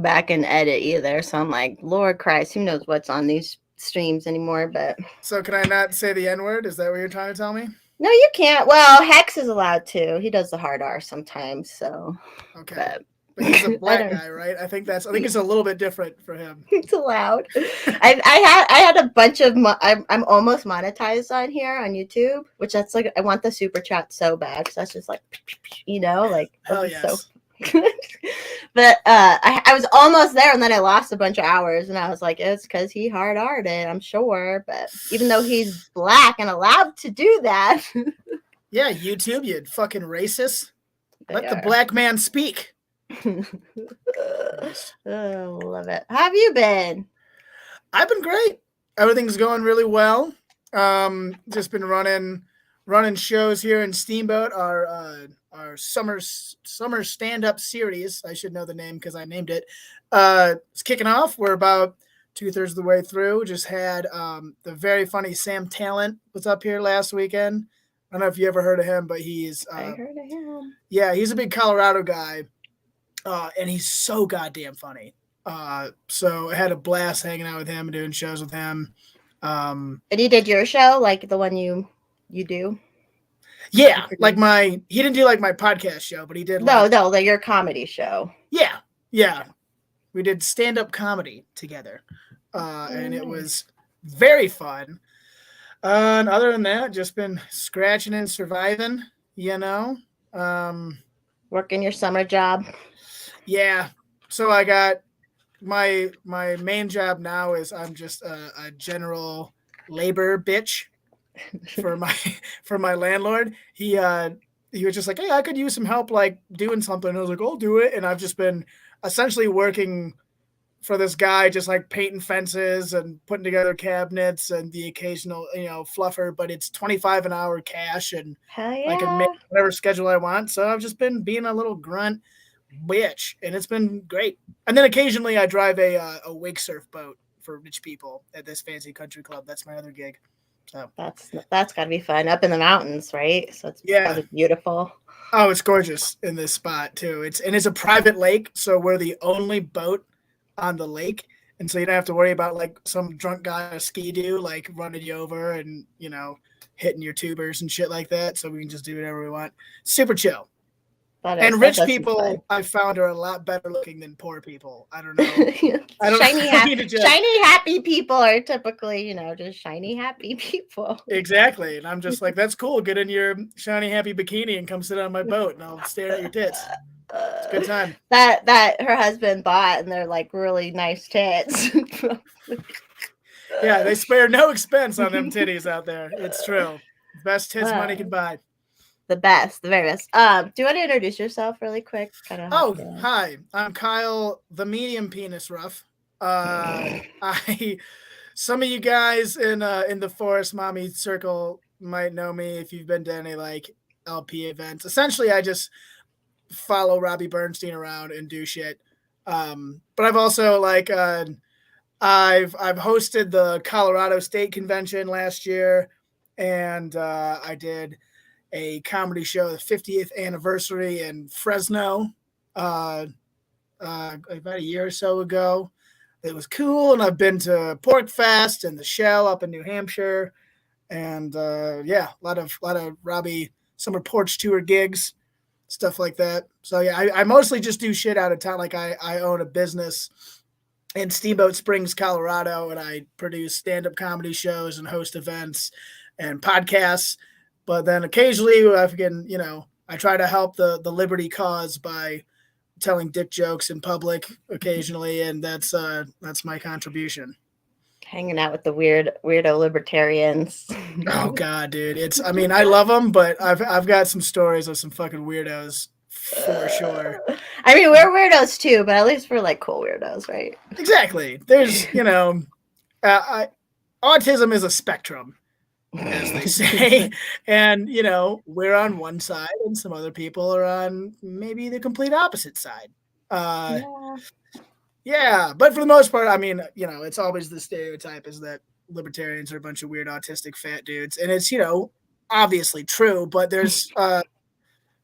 back and edit either. So I'm like, Lord Christ, who knows what's on these streams anymore? But So can I not say the N-word? Is that what you're trying to tell me? no, you can't. Well, Hex is allowed to. He does the hard R sometimes. So, Okay. but But he's a I black don't. guy, right? I think it's a little bit different for him. It's allowed. I had a bunch of I'm almost monetized on here on YouTube, which that's like I want the super chat so bad because that's just like like that'd Hell be so. yes. But I was almost there and then I lost a bunch of hours and I was like it's because he hard arted, I'm sure, but even though he's black and allowed to do that. Yeah, YouTube, you fucking racist. They Let the are. black man speak. Oh, love it. How have you been? I've been great. Everything's going really well. Just been running shows here in Steamboat. Our summer stand up series. I should know the name because I named it. It's kicking off. We're about 2/3 of the way through. Just had the very funny Sam Talent was up here last weekend. I don't know if you ever heard of him, but I heard of him. he's a big Colorado guy, and he's so goddamn funny. So I had a blast hanging out with him and doing shows with him. And he did your show, like the one you do? You Yeah, like produce? he didn't do like my podcast show, but he did No, like no, your comedy show. yeah, we did stand up comedy together, and it Nice. was very fun. And other than that, just been scratching and surviving. You know, um, Working your summer job. yeah. So I got my main job now is I'm just a general labor bitch for my for my landlord. He was just like, hey, I could use some help like doing something. And I was like, I'll do it. And I've just been essentially working for this guy, just like painting fences and putting together cabinets and the occasional fluffer. But it's 25 an hour cash, and Hell I can make yeah. whatever schedule I want. So I've just been being a little grunt bitch, and it's been great. And then occasionally I drive a wake surf boat for rich people at this fancy country club. That's my other gig. So That's gotta be fun. Up in the mountains, right? So it's yeah. probably beautiful. Oh, it's gorgeous in this spot too. It's a private lake, so we're the only boat on the lake, and so you don't have to worry about like some drunk guy on a ski doo like running you over and hitting your tubers and shit like that. So we can just do whatever we want. Super chill. And That rich does sound fun. people I found are a lot better looking than poor people. I don't know. I don't shiny, I need to just shiny, happy people are typically, just shiny, happy people. exactly. And I'm just like, that's cool. Get in your shiny happy bikini and come sit on my boat, and I'll stare at your tits. It's a good time. That her husband bought, and they're like really nice tits. Yeah, they spare no expense on them titties out there. It's true. Best tits money can buy. The best, the very best. Do you want to introduce yourself really quick? Kind of Oh, hi. I'm Kyle, the medium penis Ruff. I some of you guys in the Forest Mommy circle might know me if you've been to any like LP events. Essentially, I just follow Robbie Bernstein around and do shit. But I've also I've hosted the Colorado State Convention last year, and I did a comedy show, the 50th anniversary in Fresno, uh, about a year or so ago. It was cool, and I've been to Pork Fest and the Shell up in New Hampshire, and yeah, a lot of Robbie summer porch tour gigs, stuff like that. So yeah, I mostly just do shit out of town. Like I own a business in Steamboat Springs, Colorado, and I produce stand-up comedy shows and host events and podcasts. But then occasionally, I try to help the liberty cause by telling dick jokes in public occasionally, and that's my contribution. hanging out with the weirdo libertarians. Oh God, dude, I mean, I love them, but I've got some stories of some fucking weirdos for sure. I mean, we're weirdos too, but at least we're like cool weirdos, right? Exactly. There's autism is a spectrum, as they say. And, we're on one side and some other people are on maybe the complete opposite side. Uh, Yeah. yeah, but for the most part, I mean, it's always the stereotype is that libertarians are a bunch of weird autistic fat dudes. And it's, obviously true, but there's,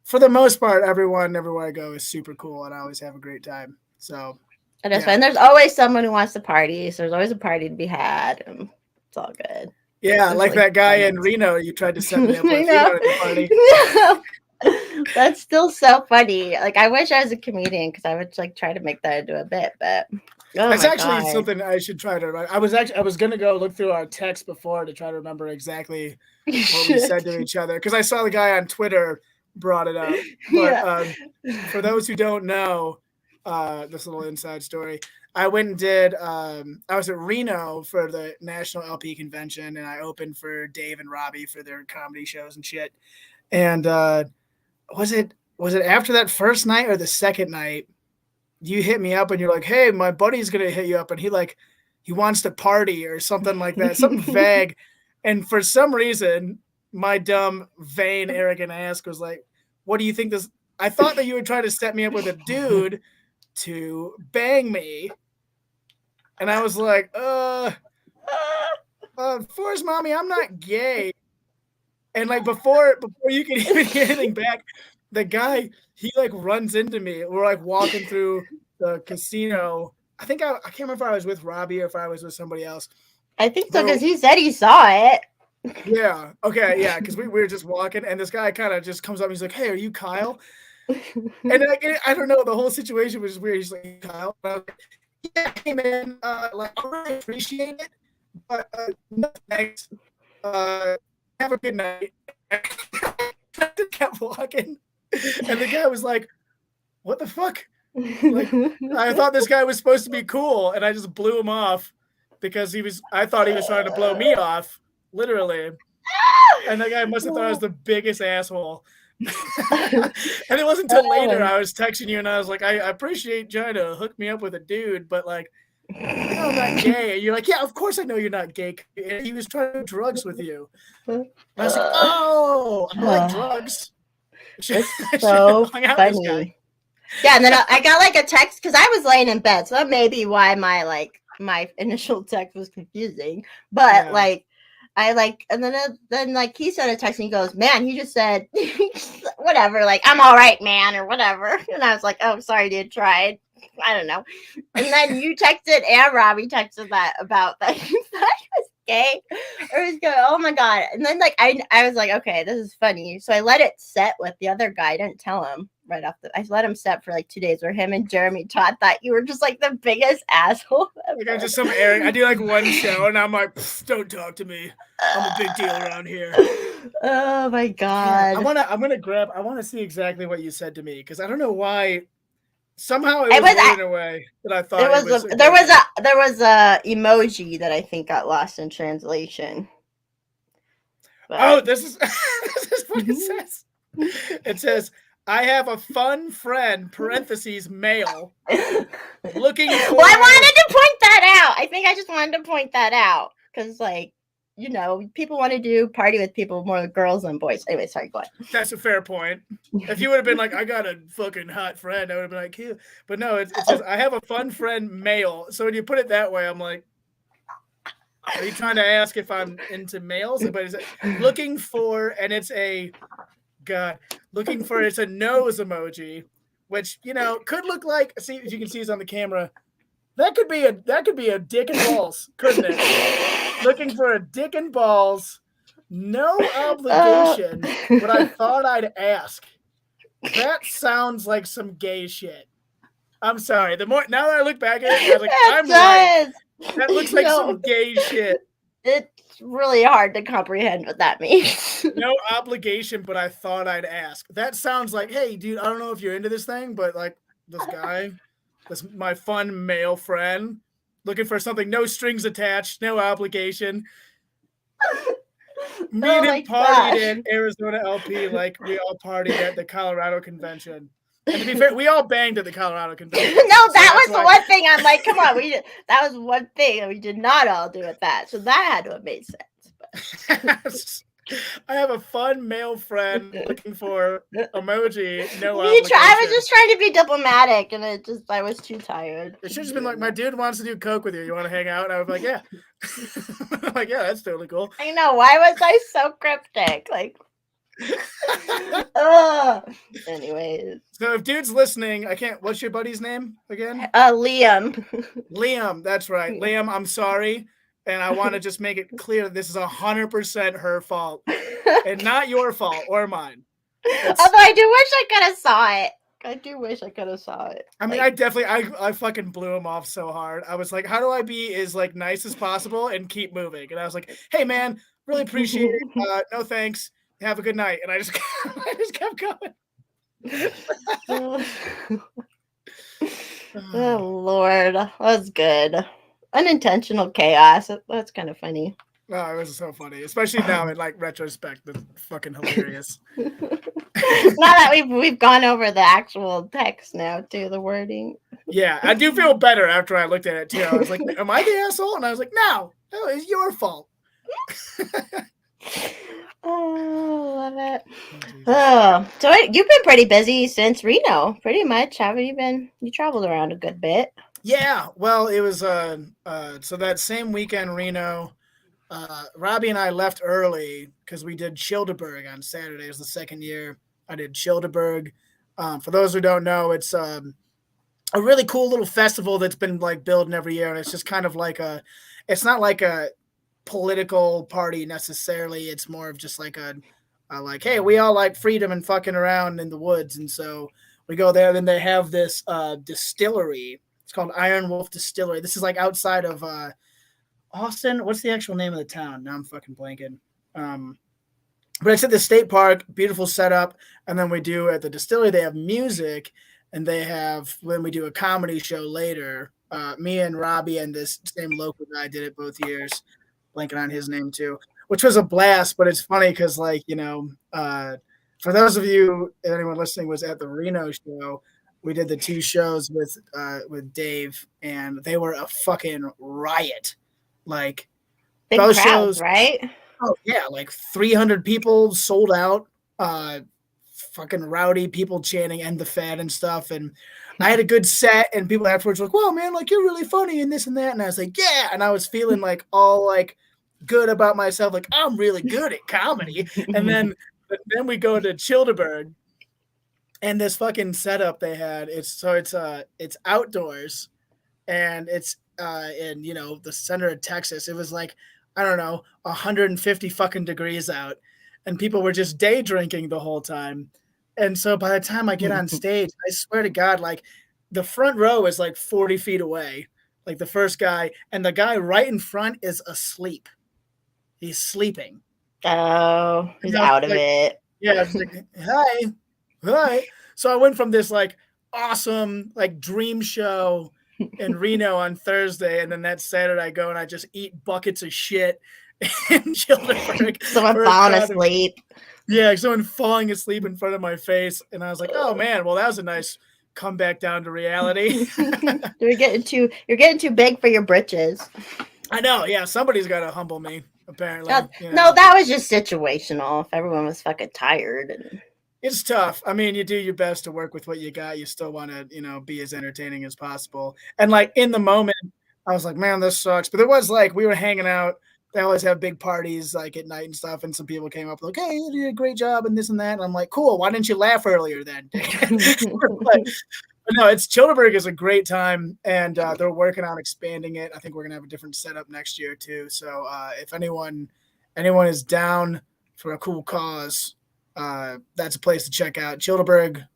for the most part, everyone everywhere I go is super cool and I always have a great time. So And that's fine. There's always someone who wants to party, so there's always a party to be had. And it's all good. Yeah, like that guy in Reno you tried to set me up with. I You know. wanted to party. That's still so funny. Like, I wish I was a comedian because I would like try to make that into a bit, but That's actually something I should try to write. I was gonna go look through our text before to try to remember exactly what we said to each other, because I saw the guy on Twitter brought it up. But for those who don't know, this little inside story, I went and did. I was at Reno for the National LP convention, and I opened for Dave and Robbie for their comedy shows and shit. And was it after that first night or the second night? You hit me up and you're like, hey, my buddy's gonna hit you up, and he wants to party or something like that, something vague. And for some reason, my dumb, vain, arrogant ass was like, what do you think this? I thought that you would try to set me up with a dude to bang me. And I was like, Forrest Mommy, I'm not gay. And like before you could even get anything back, the guy, he like runs into me. We're like walking through the casino. I can't remember if I was with Robbie or if I was with somebody else. I think so, because he said he saw it. Yeah. Okay. Yeah. Because we were just walking, and this guy kind of just comes up and he's like, hey, are you Kyle? And I don't know. The whole situation was weird. He's like, Kyle? And I was like, yeah, hey, man. Like, I really appreciate it, but no thanks. Have a good night. I kept walking. And the guy was like, what the fuck? Like, I thought this guy was supposed to be cool, and I just blew him off because I thought he was trying to blow me off, literally. And the guy must have thought I was the biggest asshole. And it wasn't until later I was texting you and I was like, I appreciate trying to hook me up with a dude, but like, no, I'm not gay. And you're like, yeah, of course I know you're not gay. He was trying to do drugs with you. And I was like, oh, I like drugs. It's so funny. Yeah, and then I got like a text because I was laying in bed, so that may be why my initial text was confusing. But like, and then like he sent a text and he goes, "Man, he just said whatever, like I'm all right, man, or whatever." And I was like, "Oh, sorry, dude, tried." I don't know. And then you texted and Robbie texted that about that he thought he was gay or he's going, oh my god. And then like I was like, okay, this is funny. So I let it set with the other guy. I didn't tell him right off I let him set for like 2 days where him and Jeremy Todd thought you were just like the biggest asshole ever. Like I'm just some arrogant. I do like one show and I'm like, don't talk to me. I'm a big deal around here. Oh my god. Yeah, I want to see exactly what you said to me because I don't know why. Somehow it was written in a way that I thought there was a emoji that I think got lost in translation. But. Oh, this is what it says. It says, I have a fun friend, parentheses, male, looking for... Well, I wanted to point that out. I think I just wanted to point that out because, like, you know, people want to party with people more girls than boys. Anyway, sorry, go ahead. That's a fair point. If you would have been like, I got a fucking hot friend, I would have been like, cute. But no, it says, I have a fun friend, male. So when you put it that way, I'm like, are you trying to ask if I'm into males? But it's looking for, and it's a nose emoji, which, you know, could look like, see if you can see it's on the camera. That could be a dick and balls, couldn't it? Looking for a dick and balls, no obligation, but I thought I'd ask. That sounds like some gay shit. I'm sorry. Now that I look back at it, I was like, I'm right. That looks like some gay shit. It's really hard to comprehend what that means. No obligation, but I thought I'd ask. That sounds like, hey, dude, I don't know if you're into this thing, but like this guy, this my fun male friend, looking for something, no strings attached, no obligation. Me and him partied in Arizona LP like we all partied at the Colorado convention. And to be fair, we all banged at the Colorado convention. No, that was the one thing I'm like, come on, that was one thing that we did not all do at that. So that had to have made sense. I have a fun male friend looking for emoji. No obligation. I was just trying to be diplomatic, and I was too tired. It should have been like, my dude wants to do coke with you. You want to hang out? And I was like, yeah. I'm like, yeah, that's totally cool. I know. Why was I so cryptic? Like, Anyways. So if dude's listening, I can't. What's your buddy's name again? Liam. Liam. That's right. Liam, I'm sorry. And I want to just make it clear that this is 100% her fault and not your fault or mine. Although I do wish I could have saw it. I do wish I could have saw it. I mean, I fucking blew him off so hard. I was like, how do I be as like nice as possible and keep moving? And I was like, hey man, really appreciate it. No thanks. Have a good night. And I just kept going. Oh Lord, that was good. Unintentional chaos. That's kind of funny. Oh, it was so funny, especially now in like retrospect. It's fucking hilarious. Now that we've gone over the actual text now too, the wording. Yeah, I do feel better after I looked at it too. I was like, "Am I the asshole?" And I was like, "No, it's your fault." Oh, love it. Oh, so you've been pretty busy since Reno, pretty much. Haven't you been? You traveled around a good bit. Yeah, well, it was so that same weekend, Reno. Robbie and I left early because we did Childeberg on Saturday. It was the second year I did Childeberg. For those who don't know, it's a really cool little festival that's been like building every year, and it's just kind of like it's not like a political party necessarily. It's more of just like like, hey, we all like freedom and fucking around in the woods, and so we go there. Then they have this distillery. It's called Iron Wolf Distillery. This is like outside of Austin. What's the actual name of the town? Now I'm fucking blanking. But it's at the state park, beautiful setup. And then we do at the distillery, they have music, and they have, when we do a comedy show later, me and Robbie and this same local guy did it both years, blanking on his name too, which was a blast. But it's funny because, like, you know, for those of you, anyone listening was at the Reno show, we did the 2 shows with Dave, and they were a fucking riot. Like, big those crowds, shows, right? Oh yeah, like 300 people sold out. Fucking rowdy people chanting "End the Fed" and stuff. And I had a good set, and people afterwards were like, "Whoa, man, like you're really funny and this and that." And I was like, "Yeah," and I was feeling like all like good about myself, like I'm really good at comedy. And then we go to Childeberg, and this fucking setup they had. It's outdoors, and it's in, you know, the center of Texas. It was like, I don't know, 150 fucking degrees out, and people were just day drinking the whole time. And so by the time I get on stage, I swear to God, like the front row is like 40 feet away, like the first guy, and the guy right in front is asleep. He's sleeping. Oh, he's out of it. Yeah, I was like, hi. So I went from this like awesome like dream show in Reno on Thursday, and then that Saturday I go and I just eat buckets of shit in Childeberg. Someone falling asleep. Yeah, someone falling asleep in front of my face, and I was like, "Oh man, well that was a nice comeback down to reality." You're getting too big for your britches. I know. Yeah, somebody's got to humble me. Apparently, no, that was just situational. If everyone was fucking tired and. It's tough. I mean, you do your best to work with what you got. You still want to, you know, be as entertaining as possible. And like in the moment, I was like, man, this sucks. But it was like we were hanging out. They always have big parties like at night and stuff. And some people came up like, hey, you did a great job and this and that. And I'm like, cool. Why didn't you laugh earlier then? but no, Childeberg is a great time, and they're working on expanding it. I think we're gonna have a different setup next year too. So if anyone is down for a cool cause, that's a place to check out. Childeberg,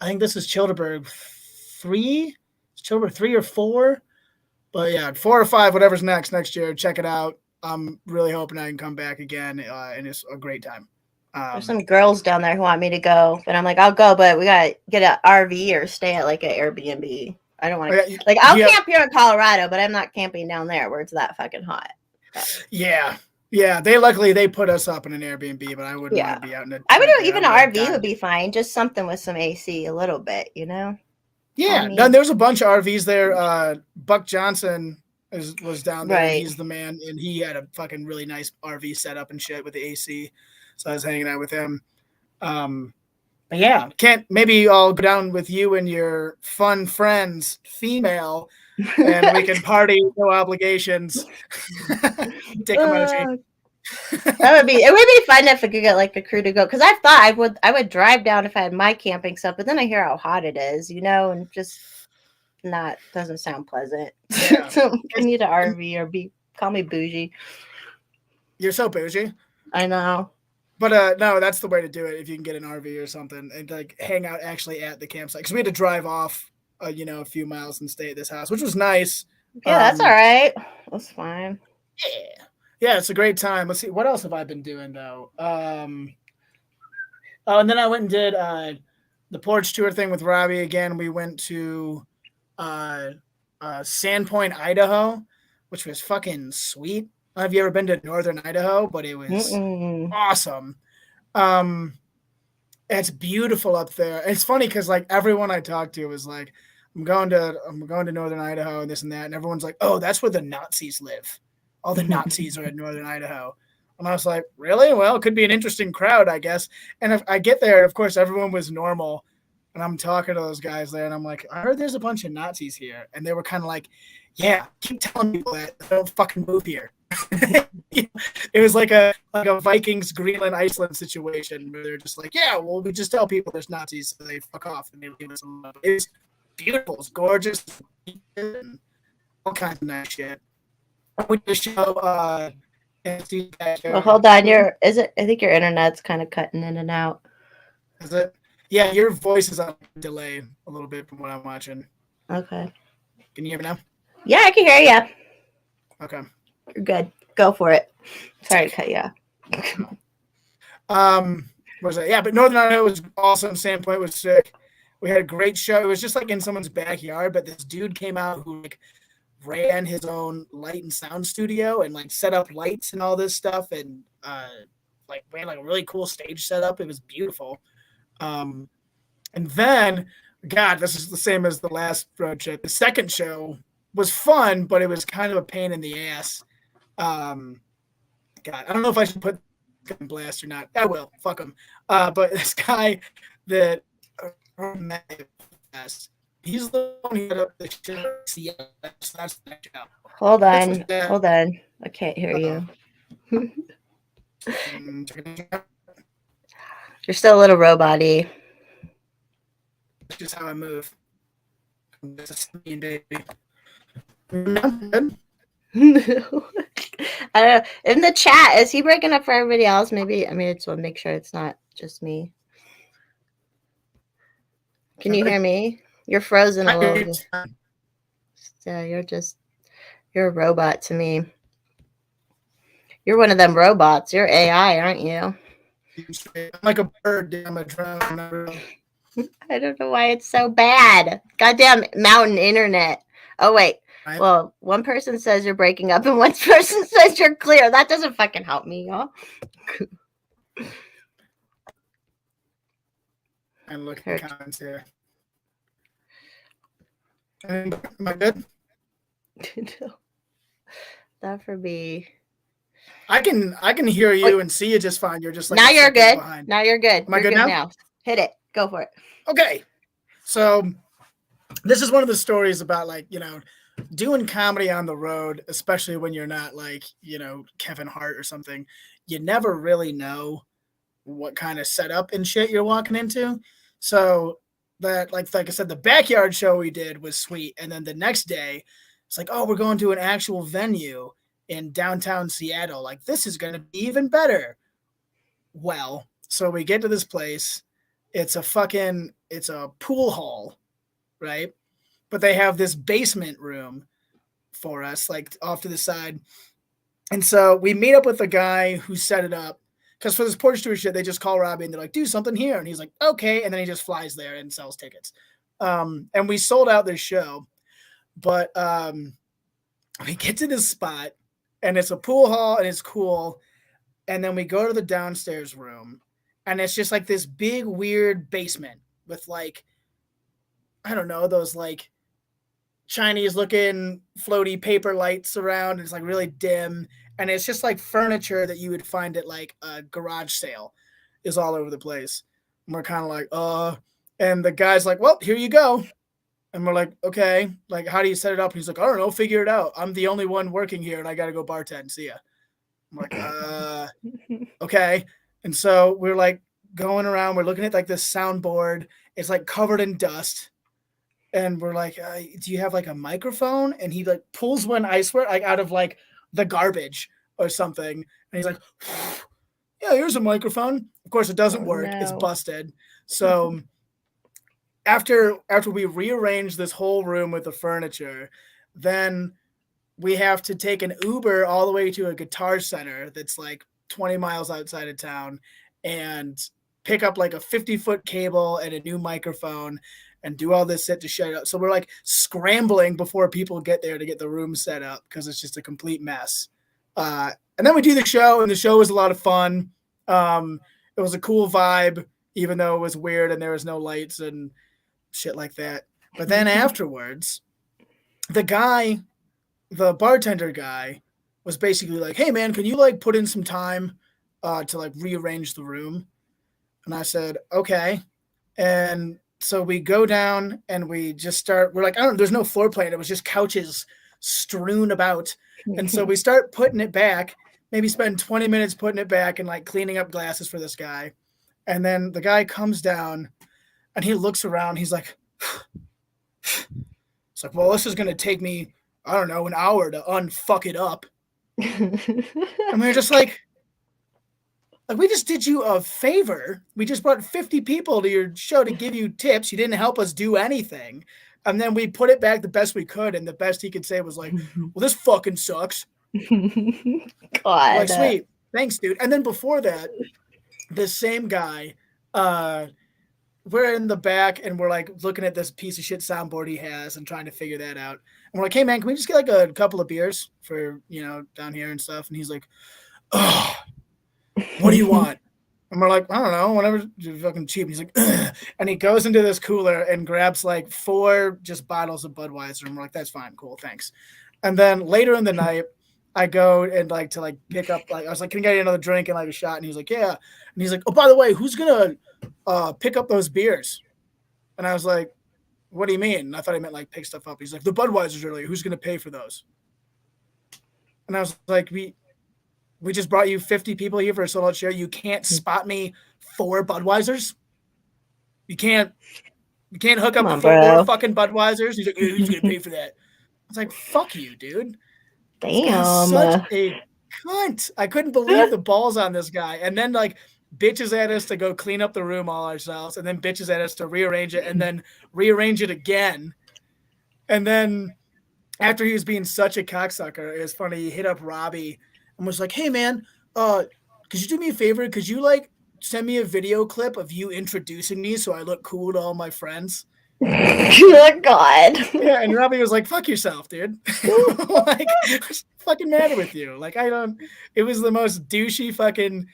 I think this is Childeberg 3. It's Childeberg 3 or 4. But yeah, 4 or 5, whatever's next year. Check it out. I'm really hoping I can come back again, and it's a great time. There's some girls down there who want me to go, but I'm like, I'll go, but we gotta get an RV or stay at like an Airbnb. I don't want to like I'll camp here in Colorado, but I'm not camping down there where it's that fucking hot. Yeah. Yeah, they put us up in an Airbnb, but I wouldn't want to be out in a I would do even an RV would be fine, just something with some AC a little bit, you know? Yeah, no, there's a bunch of RVs there. Buck Johnson was down there. Right. He's the man, and he had a fucking really nice RV setup and shit with the AC. So I was hanging out with him. But yeah, maybe I'll go down with you and your fun friends, female, and we can party, no obligations. Dick emoji. It would be fun if we could get like a crew to go, because I thought I would drive down if I had my camping stuff, but then I hear how hot it is, and just not doesn't sound pleasant. Yeah. So I need an RV or call me bougie. You're so bougie. I know. But no, that's the way to do it if you can get an RV or something and like hang out actually at the campsite. Because we had to drive off, a few miles and stay at this house, which was nice. Yeah, that's all right. That's fine. Yeah, it's a great time. Let's see, what else have I been doing though? Oh, and then I went and did the porch tour thing with Robbie again. We went to uh, Sandpoint, Idaho, which was fucking sweet. Have you ever been to northern Idaho? But it was awesome. It's beautiful up there. It's funny because like everyone I talked to was like, I'm going to northern Idaho and this and that, and everyone's like, oh, that's where the Nazis live. All the Nazis are in northern Idaho. And I was like, really? Well, it could be an interesting crowd, I guess. And if I get there, of course, everyone was normal. And I'm talking to those guys there, and I'm like, I heard there's a bunch of Nazis here. And they were kind of like, yeah, keep telling people that. They don't fucking move here. It was like a Vikings, Greenland, Iceland situation where they're just like, yeah, well, we just tell people there's Nazis, so they fuck off and they leave us alone. It's beautiful. It's gorgeous. And all kinds of nice shit. We just show well, hold on. I think your internet's kind of cutting in and out. Is it? Yeah, your voice is on delay a little bit from what I'm watching. Okay. Can you hear me now? Yeah, I can hear you. Okay. You're good. Go for it. Sorry to cut you off. What was that? Yeah, but Northern Idaho was awesome. Sandpoint was sick. We had a great show. It was just like in someone's backyard, but this dude came out who like ran his own light and sound studio and like set up lights and all this stuff and like ran like a really cool stage setup. It was beautiful. And then, God, this is the same as the last road trip. The second show was fun, but it was kind of a pain in the ass. God, I don't know if I should put in blast or not. I will. Fuck him. But this guy that he's the one who got up the show. That's the show. Hold on. I can't hear you. You're still a little robot-y. That's just how I move. I don't know. In the chat, is he breaking up for everybody else? Maybe. I mean, I just want to make sure it's not just me. Can you hear me? You're frozen a little bit. Yeah, you're a robot to me. You're one of them robots. You're AI, aren't you? I'm like a bird. I'm a drone. I don't know why it's so bad. Goddamn mountain internet. Oh, wait. Well, one person says you're breaking up and one person says you're clear. That doesn't fucking help me, y'all. And look at the comments here. Am I good? No. Not for me. I can hear you and see you just fine. You're just like now you're good. Behind. Now you're good. Am I good now? Hit it. Go for it. Okay. So this is one of the stories about like, doing comedy on the road, especially when you're not like, Kevin Hart or something. You never really know what kind of setup and shit you're walking into. So that like I said, the backyard show we did was sweet. And then the next day it's like, oh, we're going to an actual venue in downtown Seattle. Like, this is going to be even better. Well, so we get to this place. It's a pool hall, right? But they have this basement room for us, like off to the side. And so we meet up with the guy who set it up. Because for this porch tour shit, they just call Robbie and they're like, do something here. And he's like, okay. And then he just flies there and sells tickets. And we sold out this show. But we get to this spot and it's a pool hall and it's cool. And then we go to the downstairs room and it's just like this big, weird basement with like, I don't know, those like Chinese looking floaty paper lights around. It's like really dim. And it's just like furniture that you would find at like a garage sale is all over the place. And we're kind of like, and the guy's like, well, here you go. And we're like, okay, like, how do you set it up? And he's like, I don't know, figure it out. I'm the only one working here and I got to go bartend. See ya. I'm like, okay. And so we're like going around. We're looking at like this soundboard. It's like covered in dust. And we're like, do you have like a microphone? And he like pulls one, I swear, like out of like the garbage or something. And he's like, yeah, here's a microphone. Of course, it doesn't work. No. It's busted. So after we rearrange this whole room with the furniture, then we have to take an Uber all the way to a Guitar Center that's like 20 miles outside of town and pick up like a 50-foot cable and a new microphone and do all this shit to shut it up. So we're like scrambling before people get there to get the room set up because it's just a complete mess. And then we do the show, and the show was a lot of fun. It was a cool vibe, even though it was weird and there was no lights and shit like that. But then afterwards, the bartender guy was basically like, hey man, can you like put in some time to like rearrange the room? And I said, okay. And so we go down and we just start, we're like, there's no floor plan. It was just couches strewn about. And so we start putting it back, maybe spend 20 minutes putting it back and like cleaning up glasses for this guy. And then the guy comes down and he looks around. He's like, it's like, well, this is going to take me, I don't know, an hour to unfuck it up. And we were just like, we just did you a favor. We just brought 50 people to your show to give you tips. You didn't help us do anything. And then we put it back the best we could. And the best he could say was like, well, this fucking sucks. God. Like, sweet. Thanks, dude. And then before that, the same guy, we're in the back and we're like looking at this piece of shit soundboard he has and trying to figure that out. And we're like, hey man, can we just get like a couple of beers for, down here and stuff? And he's like, oh, what do you want? And we're like, I don't know, whatever, you're fucking cheap. And he's like, ugh. And he goes into this cooler and grabs like 4 just bottles of Budweiser. And we're like, that's fine, cool, thanks. And then later in the night, I go and like to like pick up, like I was like, can I get another drink and like a shot? And he's like, yeah. And he's like, oh, by the way, who's gonna pick up those beers? And I was like, what do you mean? And I thought he meant like pick stuff up. He's like, the Budweisers earlier, who's gonna pay for those? And I was like, we just brought you 50 people here for a sold-out show. You can't spot me 4 Budweisers. You can't hook up 4 fucking Budweisers. He's like, hey, who's gonna pay for that? I was like, fuck you, dude. Damn. Such a cunt. I couldn't believe the balls on this guy. And then like bitches at us to go clean up the room all ourselves, and then bitches at us to rearrange it and then rearrange it again. And then after he was being such a cocksucker, it was funny. He hit up Robbie and was like, hey man, could you do me a favor? Could you like send me a video clip of you introducing me so I look cool to all my friends? Good God. Yeah, and Robbie was like, fuck yourself, dude. Like, what's the fucking matter with you? Like, it was the most douchey fucking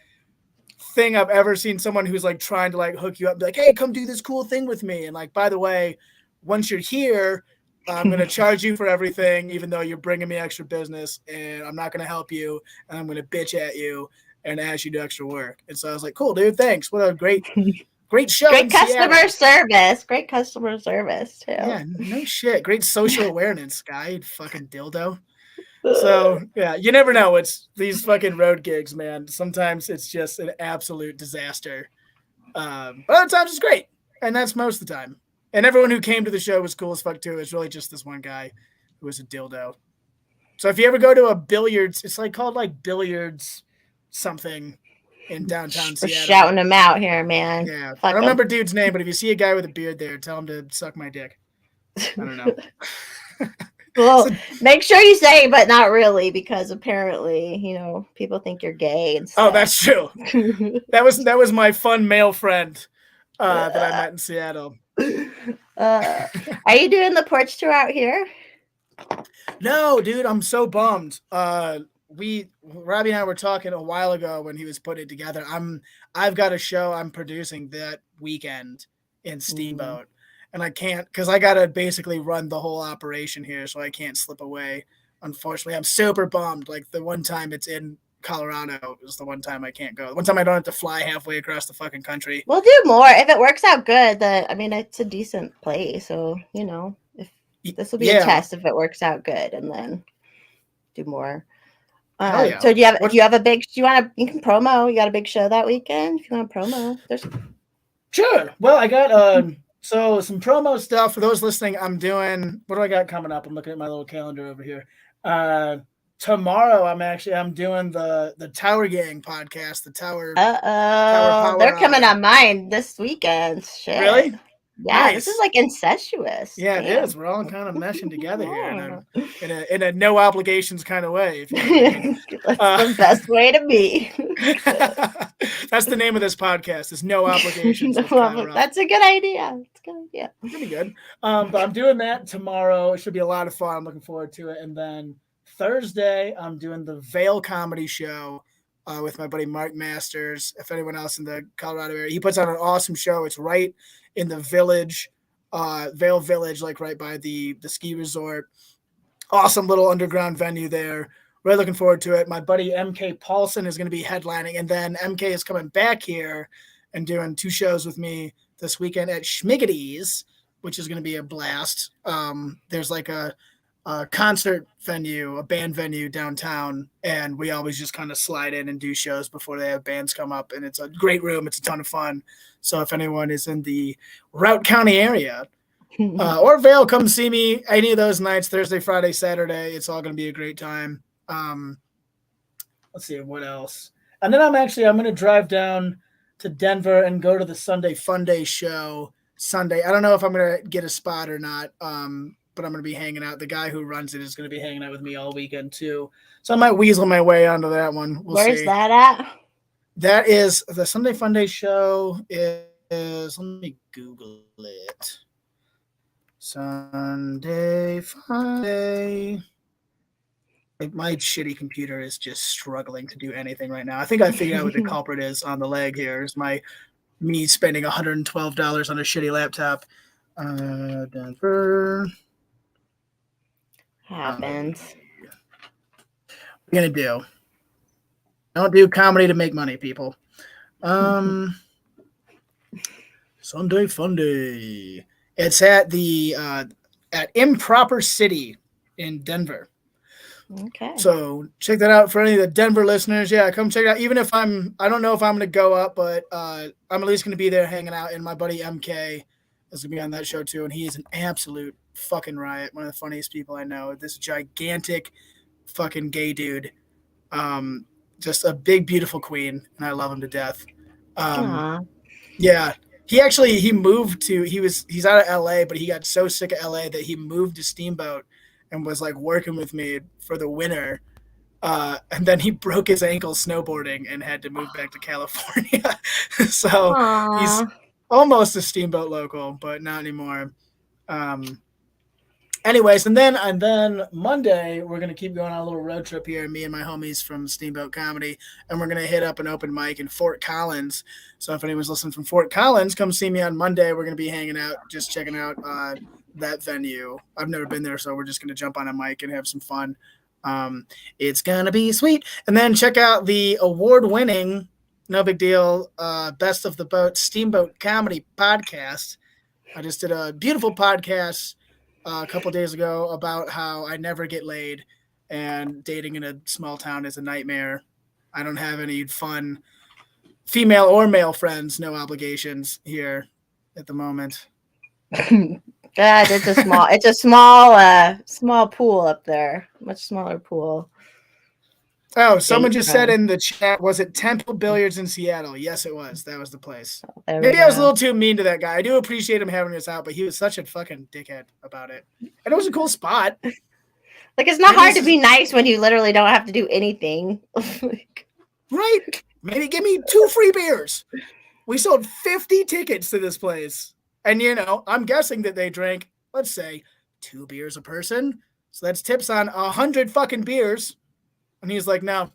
thing I've ever seen. Someone who's like trying to like hook you up, be like, hey, come do this cool thing with me. And like, by the way, once you're here, I'm going to charge you for everything, even though you're bringing me extra business, and I'm not going to help you, and I'm going to bitch at you and ask you to do extra work. And so I was like, cool, dude, thanks. What a great show. Great customer service. Great customer service, too. Yeah, no shit. Great social awareness, guy, you fucking dildo. So, yeah, you never know. It's these fucking road gigs, man. Sometimes it's just an absolute disaster. But other times it's great, and that's most of the time. And everyone who came to the show was cool as fuck, too. It's really just this one guy who was a dildo. So if you ever go to a billiards, it's like called like billiards something in downtown Seattle. We're shouting him out here, man. Yeah. I don't remember dude's name, but if you see a guy with a beard there, tell him to suck my dick. I don't know. Well, make sure you say, but not really, because apparently, people think you're gay and stuff. Oh, that's true. That was my fun male friend that I met in Seattle. Are you doing the porch tour out here? No, dude, I'm so bummed. Robbie and I were talking a while ago when he was putting it together. I've got a show I'm producing that weekend in Steamboat, and I can't because I gotta basically run the whole operation here, so I can't slip away. Unfortunately, I'm super bummed. Like the one time it's in Colorado is the one time I can't go. The one time I don't have to fly halfway across the fucking country. We'll do more if it works out good. It's a decent place, so if this will be a test if it works out good, and then do more. Yeah. So do you have a big? You can promo? You got a big show that weekend? If you want to promo, there's. Sure. Well, I got so some promo stuff for those listening. I'm doing. What do I got coming up? I'm looking at my little calendar over here. Tomorrow, I'm doing the Tower Gang podcast. The Tower Power They're coming Hour. on mine this weekend. Shit. Really? Yeah, Nice. This is like incestuous. Yeah, Damn. It is. We're all kind of meshing together here in a no obligations kind of way. If you know what I mean. That's the best way to be. That's the name of this podcast. Is No Obligations. That's a good idea. It's a good idea. Pretty good. But I'm doing that tomorrow. It should be a lot of fun. I'm looking forward to it. And then Thursday, I'm doing the Vale Comedy Show with my buddy Mark Masters. If anyone else in the Colorado area, he puts on an awesome show. It's right in the village, Vale Village, like right by the ski resort. Awesome little underground venue there. Really looking forward to it. My buddy MK Paulson is going to be headlining, and then MK is coming back here and doing 2 shows with me this weekend at Schmiggity's, which is going to be a blast. There's like a concert venue, a band venue downtown, and we always just kind of slide in and do shows before they have bands come up, and it's a great room. It's a ton of fun. So if anyone is in the Routt County area or Vale, come see me any of those nights, Thursday, Friday, Saturday. It's all going to be a great time. Let's see what else. And then I'm going to drive down to Denver and go to the Sunday Fun Day show Sunday. I don't know if I'm going to get a spot or not, but I'm going to be hanging out. The guy who runs it is going to be hanging out with me all weekend too. So I might weasel my way onto that one. Where's that at? That is the Sunday Fun Day show is, let me Google it. Sunday Fun Day. My shitty computer is just struggling to do anything right now. I think I figured out what the culprit is on the leg here. Is me spending $112 on a shitty laptop. Denver. Happens. What are you gonna do? Don't do comedy to make money, people. Sunday Fun Day. It's at the at Improper City in Denver. Okay. So check that out for any of the Denver listeners. Yeah, come check it out. Even if I don't know if I'm going to go up, but I'm at least going to be there hanging out. And my buddy MK is going to be on that show too. And he is an absolute fucking riot. One of the funniest people I know. This gigantic fucking gay dude. Just a big, beautiful queen. And I love him to death. Yeah. He moved to, he's out of LA, but he got so sick of LA that he moved to Steamboat and was like working with me for the winter. And then he broke his ankle snowboarding and had to move back to California. So he's almost a Steamboat local, but not anymore. Anyways, and then Monday, we're going to keep going on a little road trip here, me and my homies from Steamboat Comedy, and we're going to hit up an open mic in Fort Collins. So if anyone's listening from Fort Collins, come see me on Monday. We're going to be hanging out, just checking out that venue. I've never been there, so we're just going to jump on a mic and have some fun. It's going to be sweet. And then check out the award-winning, no big deal, Best of the Boat Steamboat Comedy podcast. I just did a beautiful podcast a couple days ago about how I never get laid and dating in a small town is a nightmare. I don't have any fun female or male friends, no obligations here at the moment. God, it's a small pool up there. Much smaller pool. Oh, someone just said in the chat, was it Temple Billiards in Seattle? Yes, it was. That was the place. Maybe I was a little too mean to that guy. I do appreciate him having us out, but he was such a fucking dickhead about it. And it was a cool spot. Like, it's not hard to be nice when you literally don't have to do anything. Right. Maybe give me 2 free beers. We sold 50 tickets to this place. And, I'm guessing that they drank, let's say, 2 beers a person. So that's tips on 100 fucking beers. And he's like, no,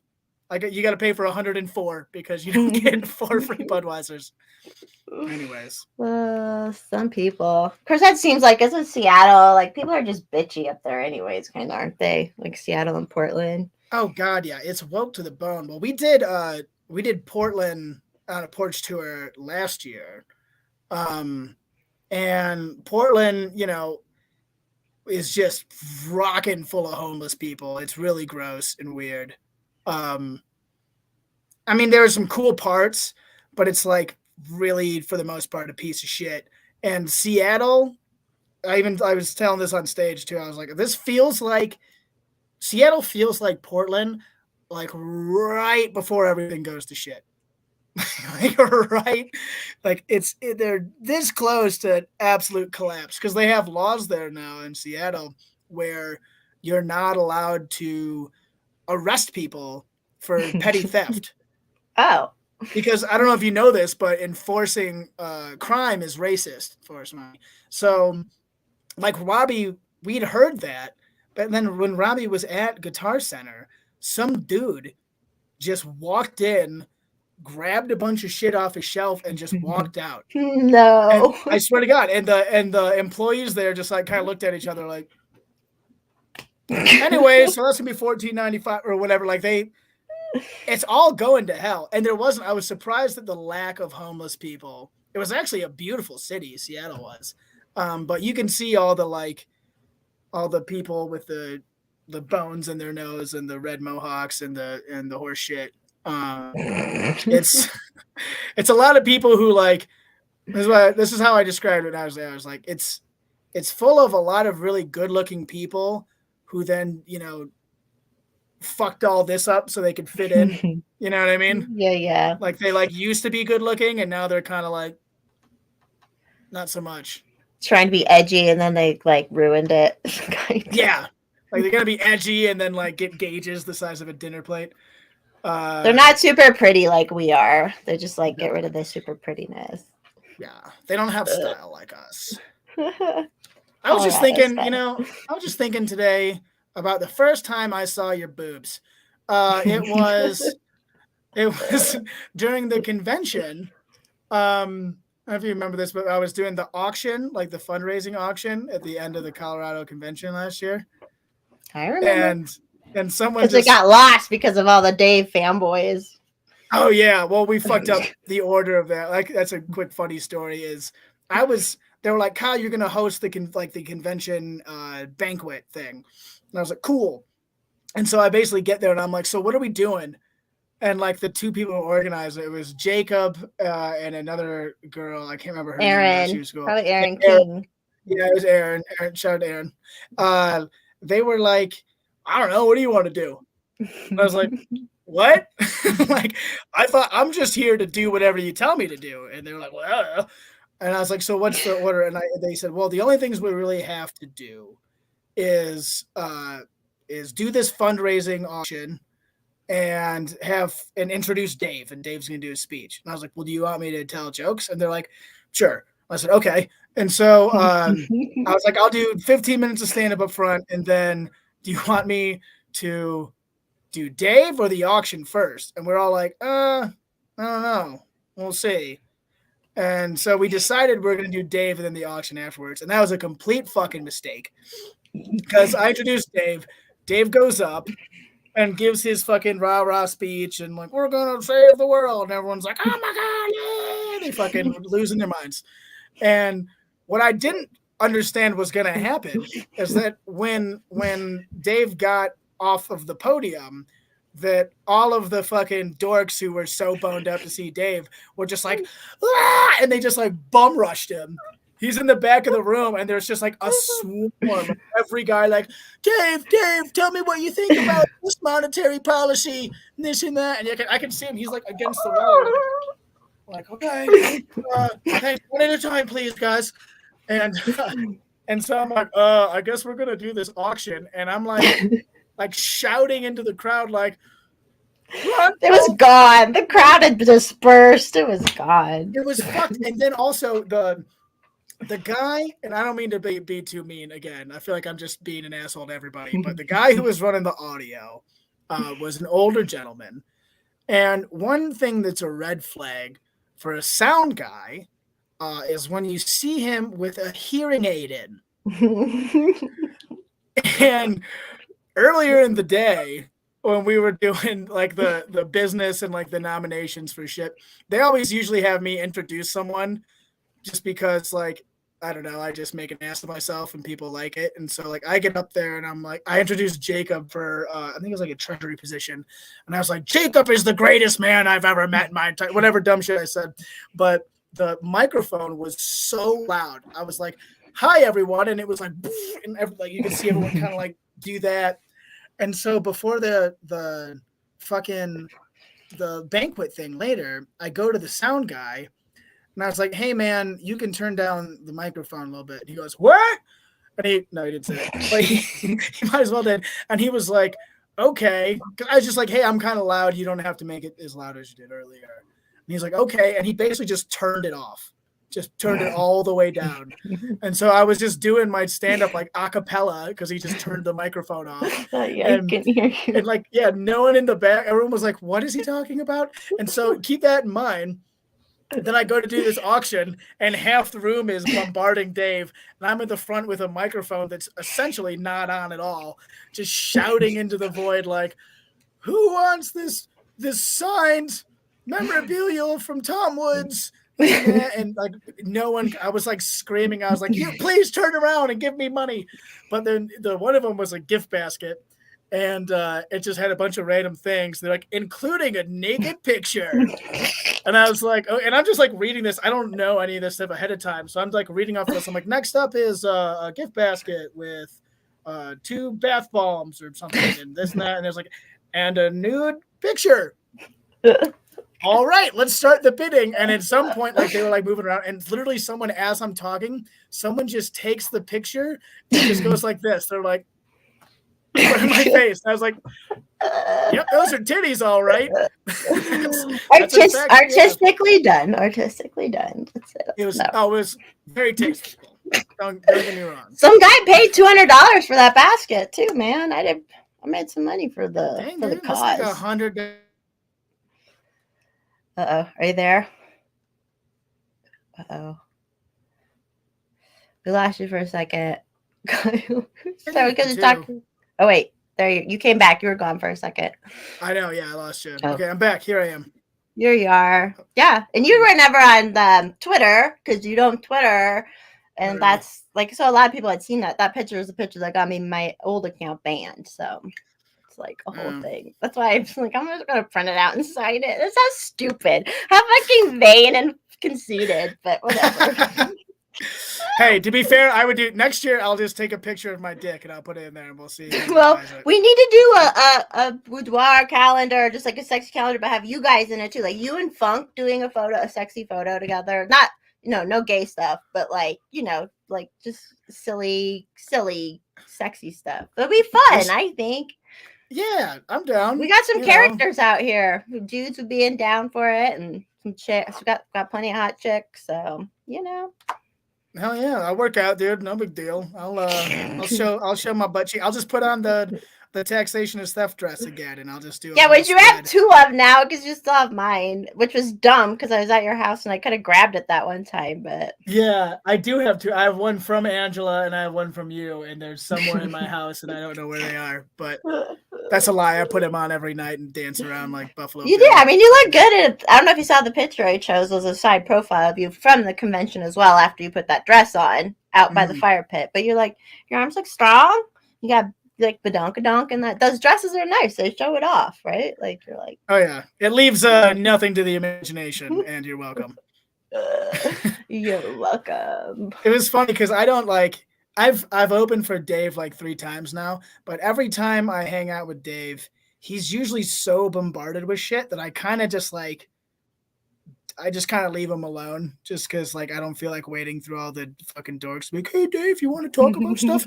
you got to pay for 104 because you don't get 4 free Budweisers. Anyways. Some people. Of course, that seems like it's in Seattle. Like, people are just bitchy up there anyways, kind of, aren't they? Like Seattle and Portland. Oh, God, yeah. It's woke to the bone. Well, we did Portland on a porch tour last year. And Portland, is just rocking full of homeless people. It's really gross and weird. I mean, there are some cool parts, but it's like really, for the most part, a piece of shit. And Seattle, I was telling this on stage too. I was like, Seattle feels like Portland, like right before everything goes to shit. Like, right, like they're this close to absolute collapse because they have laws there now in Seattle where you're not allowed to arrest people for petty theft. Oh. Because I don't know if you know this, but enforcing crime is racist enforcement. So, like Robbie, we'd heard that, but then when Robbie was at Guitar Center, some dude just walked in, grabbed a bunch of shit off his shelf, and just walked out. No. And I swear to God, and the employees there just like kind of looked at each other like, anyway, so that's gonna be $14.95 or whatever. Like it's all going to hell. And I was surprised at the lack of homeless people. It was actually a beautiful city, Seattle was. But you can see all the people with the bones in their nose and the red mohawks and the horse shit. It's a lot of people who like this is how I described it when I was there. I was like, it's full of a lot of really good looking people who then, fucked all this up so they could fit in. You know what I mean? Yeah. Like they like used to be good looking and now they're kind of like not so much. Trying to be edgy and then they like ruined it. Yeah. Like they're gonna be edgy and then like get gauges the size of a dinner plate. They're not super pretty like we are. They just like get rid of the super prettiness. Yeah. They don't have style like us. I was just thinking, I was just thinking today about the first time I saw your boobs. It was during the convention. I don't know if you remember this, but I was doing the auction, like the fundraising auction at the end of the Colorado convention last year. I remember. And someone because it got lost because of all the Dave fanboys. Oh yeah, well we fucked up the order of that. Like that's a quick funny story. They were like, Kyle, you're gonna host the convention banquet thing, and I was like, cool. And so I basically get there and I'm like, so what are we doing? And like the two people who organized it was Jacob and another girl. I can't remember her name. She was cool. Probably Aaron King. Yeah, it was Aaron. Shout out to Aaron. They were like, I don't know. What do you want to do? And I was like, what? Like, I thought I'm just here to do whatever you tell me to do. And they were like, well, and I was like, so what's the order? And they said, well, the only things we really have to do is do this fundraising auction and introduce Dave, and Dave's going to do a speech. And I was like, well, do you want me to tell jokes? And they're like, sure. I said, okay. And so I was like, I'll do 15 minutes of stand up front. And then do you want me to do Dave or the auction first? And we're all like, I don't know. We'll see. And so we decided we're going to do Dave and then the auction afterwards. And that was a complete fucking mistake because I introduced Dave. Dave goes up and gives his fucking rah-rah speech and like, we're going to save the world. And everyone's like, oh my God, yeah. They fucking losing their minds. And what I didn't understand was going to happen is that when Dave got off of the podium, that all of the fucking dorks who were so boned up to see Dave were just like, ah! And they just like bum rushed him. He's in the back of the room and there's just like a swarm of every guy like, Dave, tell me what you think about this monetary policy, this and that. And I can see him. He's like against the wall. Like, okay, hey, one at a time, please, guys. And so I'm like, I guess we're going to do this auction. And I'm like shouting into the crowd, like, it was gone. The crowd had dispersed. It was gone. It was fucked. And then also the guy, and I don't mean to be too mean again. I feel like I'm just being an asshole to everybody. But the guy who was running the audio was an older gentleman. And one thing that's a red flag for a sound guy is when you see him with a hearing aid in. And earlier in the day, when we were doing like the business and like the nominations for shit, they always usually have me introduce someone just because like I don't know, I just make an ass of myself and people like it. And so like I get up there and I'm like, I introduced Jacob for I think it was like a treasury position. And I was like, Jacob is the greatest man I've ever met in my entire whatever dumb shit I said. But the microphone was so loud. I was like, hi everyone. And it was like, and like you could see everyone kind of like do that. And so before the banquet thing later, I go to the sound guy and I was like, hey man, you can turn down the microphone a little bit. And he goes, what? And he didn't say it. Like he might as well did. And he was like, okay. Cause I was just like, hey, I'm kind of loud. You don't have to make it as loud as you did earlier. And he's like, okay. And he basically just turned it off. Just turned it all the way down. And so I was just doing my stand-up like a cappella because he just turned the microphone off. Yeah, I can hear you. And like, yeah, no one in the back, everyone was like, what is he talking about? And so keep that in mind. Then I go to do this auction and half the room is bombarding Dave. And I'm in the front with a microphone that's essentially not on at all, just shouting into the void like, who wants this signed memorabilia from Tom Woods? And like no one, I was like screaming. I was like, you please turn around and give me money. But then the one of them was a gift basket. And it just had a bunch of random things. They're like, including a naked picture. And I was like, oh, and I'm just like reading this. I don't know any of this stuff ahead of time. So I'm like reading off this. I'm like, next up is a gift basket with 2 bath bombs or something and this and that. And there's like, and a nude picture. All right, let's start the bidding. And at some point, like they were like moving around and literally someone, as I'm talking, someone just takes the picture and just goes like this. They're like, in my face. I was like, yep, those are titties, all right. Artistically done. Artistically done. That's it. It was very tasteful. Don't get me wrong. Some guy paid $200 for that basket too, man. I made some money for the cause. Like $100. Uh-oh. Are you there? Uh-oh. We lost you for a second. Sorry, because it's talking. Oh, wait. There you came back. You were gone for a second. I know. Yeah, I lost you. Oh. Okay, I'm back. Here I am. Here you are. Yeah. And you were never on Twitter because you don't Twitter. And that's like, so a lot of people had seen that. That picture is a picture that got me my old account banned. So it's like a whole thing. That's why I'm like, I'm just going to print it out and sign it. This sounds stupid. How fucking vain and conceited, but whatever. Hey, to be fair, I would do next year. I'll just take a picture of my dick and I'll put it in there and we'll see. Well, we need to do a boudoir calendar, just like a sexy calendar, but have you guys in it too. Like you and Funk doing a sexy photo together. Not, no gay stuff, but like, like just silly, sexy stuff. It'll be fun, I think. Yeah, I'm down. We got some characters out here. Dudes would be down for it, and some chicks. We got plenty of hot chicks, so Hell yeah, I'll work out, dude. No big deal. I'll show my butt cheek. I'll just put on the taxation of theft dress again, and I'll just do. Yeah, which you have 2 of now because you still have mine, which was dumb because I was at your house and I could have grabbed it that one time, but yeah, I do have 2. I have one from Angela and I have one from you, and there's somewhere in my house and I don't know where they are, but that's a lie. I put them on every night and dance around like Buffalo. You did. I mean, you look good. I don't know if you saw the picture I chose as a side profile of you from the convention as well. After you put that dress on out by the fire pit, but your arms look strong. You got like badonkadonk, and those dresses are nice. They show it off, right? Like you're like, oh yeah, it leaves nothing to the imagination. And you're welcome. You're welcome. It was funny because I don't like. I've opened for Dave like 3 times now, but every time I hang out with Dave, he's usually so bombarded with shit that I kind of just like. I just kind of leave him alone just because like I don't feel like waiting through all the fucking dorks. Like, hey Dave, you want to talk about stuff?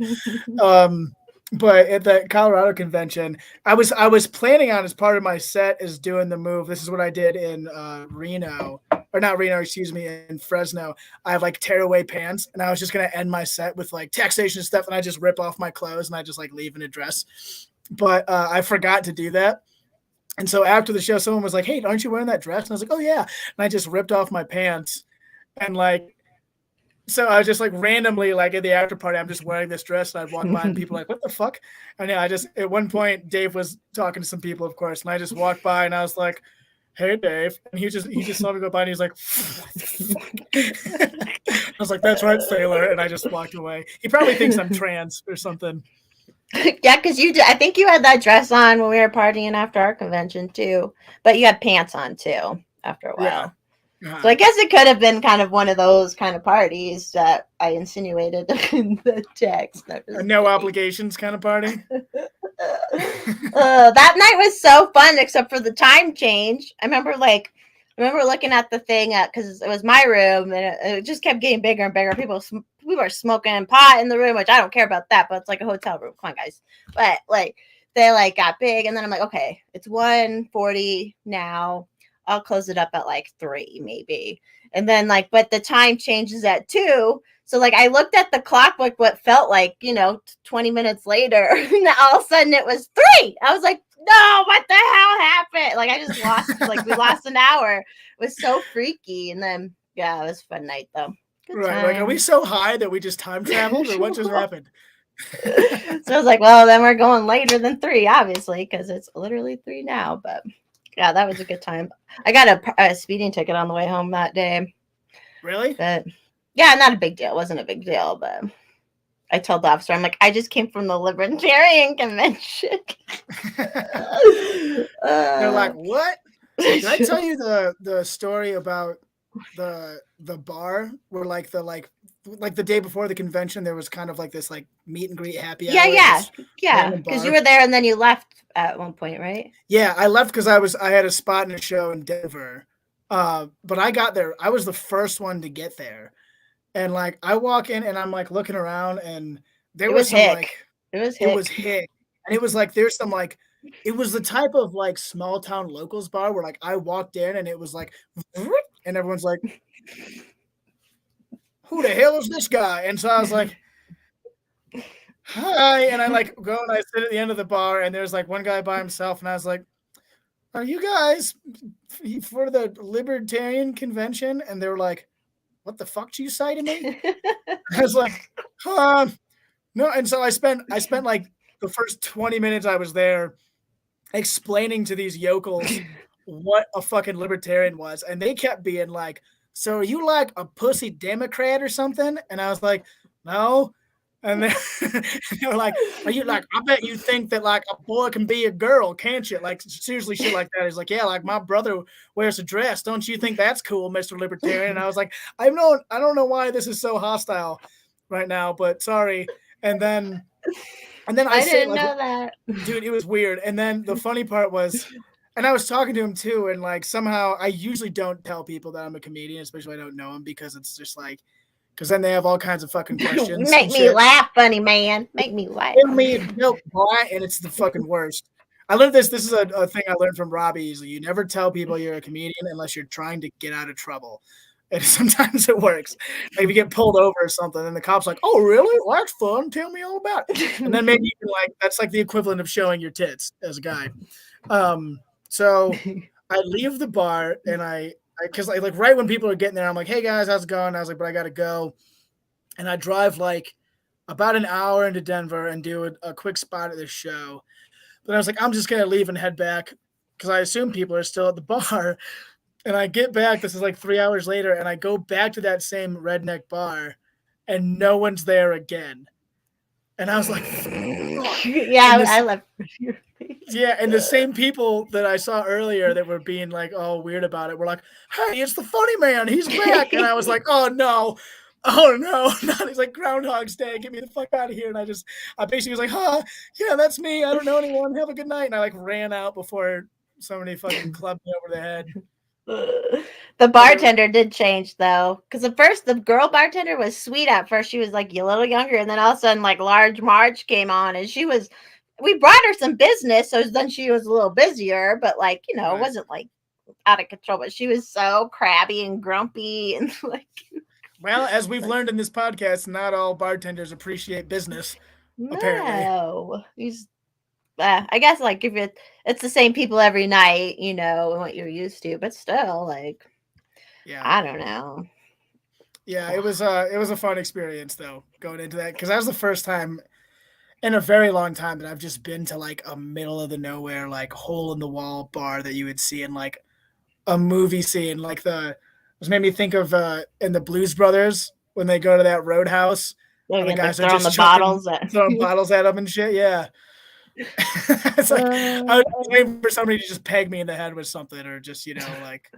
But at the Colorado convention, I was planning on as part of my set is doing the move. This is what I did in in Fresno. I have like tearaway pants, and I was just gonna end my set with like taxation stuff, and I just rip off my clothes and I just like leave in a dress. But I forgot to do that. And so after the show, someone was like, hey, aren't you wearing that dress? And I was like, oh yeah. And I just ripped off my pants and like. So I was just like randomly, like at the after party, I'm just wearing this dress, and I'd walk by, and people were like, "What the fuck?" And I just at one point, Dave was talking to some people, of course, and I just walked by, and I was like, hey Dave, and he just saw me go by and he's like, what the fuck? I was like, that's right, sailor, and I just walked away. He probably thinks I'm trans or something. Yeah, because you did. I think you had that dress on when we were partying after our convention too, but you had pants on too after a while. Yeah. So I guess it could have been kind of one of those kind of parties that I insinuated in the text. A no obligations kind of party. That night was so fun, except for the time change. I remember looking at the thing because it was my room, and it just kept getting bigger and bigger. We were smoking pot in the room, which I don't care about that, but it's like a hotel room. Come on, guys. But like they like got big, and then I'm like, okay, it's 1:40 now. I'll close it up at like 3 maybe. And then like, but the time changes at 2. So like I looked at the clock, like what felt like, 20 minutes later, and all of a sudden it was 3. I was like, no, what the hell happened? Like I just lost, like we lost an hour. It was so freaky. And then, yeah, it was a fun night though. Good right. Time. Like, are we so high that we just time traveled or what just happened? So I was like, well, then we're going later than 3, obviously, because it's literally 3 now. But yeah, that was a good time. I got a speeding ticket on the way home that day. Really? But yeah, not a big deal. It wasn't a big deal, but I told the officer, I'm like, I just came from the Libertarian convention. They're like, what? Did I tell you the story about the bar where like the day before the convention there was kind of like this like meet and greet happy hour? Yeah, because you were there and then you left at one point, right? Yeah, I left because I had a spot in a show in Denver, but I got there. I was the first one to get there, and like I walk in and I'm like looking around and there was some like it was hick, and it was like there's some like it was the type of like small town locals bar where like I walked in and it was like and everyone's like, who the hell is this guy? And so I was like, hi, and I like go and I sit at the end of the bar and there's like one guy by himself and I was like, are you guys for the Libertarian convention? And they were like, what the fuck do you say to me? I was like, no. And so I spent like the first 20 minutes I was there explaining to these yokels what a fucking libertarian was. And they kept being like, so are you like a pussy Democrat or something? And I was like, no. And they were like, are you like, I bet you think that like a boy can be a girl, can't you? Like seriously shit like that. He's like, yeah, like my brother wears a dress. Don't you think that's cool, Mr. Libertarian? And I was like, I don't know why this is so hostile right now, but sorry. And then I didn't know that. Dude, it was weird. And then the funny part was, and I was talking to him too, and like somehow I usually don't tell people that I'm a comedian, especially if I don't know them, because it's just like, because then they have all kinds of fucking questions. Make me laugh, funny man. Make me laugh. Tell me a joke, boy, and it's the fucking worst. I learned this. This is a thing I learned from Robbie. You never tell people you're a comedian unless you're trying to get out of trouble. And sometimes it works. Like if you get pulled over or something, and the cop's like, "Oh, really? Well, that's fun. Tell me all about it." And then maybe you can like that's like the equivalent of showing your tits as a guy. So I leave the bar and because like right when people are getting there, I'm like, "Hey guys, how's it going?" I was like, "But I gotta go," and I drive like about an hour into Denver and do a quick spot at this show. But I was like, I'm just gonna leave and head back because I assume people are still at the bar. And I get back, this is like 3 hours later, and I go back to that same redneck bar, and no one's there again. And I was like, yeah, I left. Yeah, and the same people that I saw earlier that were being like all weird about it were like, hey, it's the funny man, he's back. And I was like, oh no, not he's like Groundhog's Day, get me the fuck out of here. And I basically was like, yeah, that's me. I don't know anyone. Have a good night. And I like ran out before somebody fucking clubbed me over the head. The bartender did change though, because at first the girl bartender was sweet. At first she was like a little younger, and then all of a sudden like Large Marge came on, and we brought her some business, so then she was a little busier, but like it wasn't like out of control. But she was so crabby and grumpy and like. Well, as we've learned in this podcast, not all bartenders appreciate business. No, apparently. I guess like if it's the same people every night, and what you're used to, but still like, yeah, I don't know. Yeah, it was a fun experience though going into that because that was the first time in a very long time that I've just been to like a middle of the nowhere like hole in the wall bar that you would see in like a movie scene, like this made me think of in the Blues Brothers when they go to that roadhouse and the guys are just throwing bottles at them and shit. Yeah. It's like I was waiting for somebody to just peg me in the head with something, or just like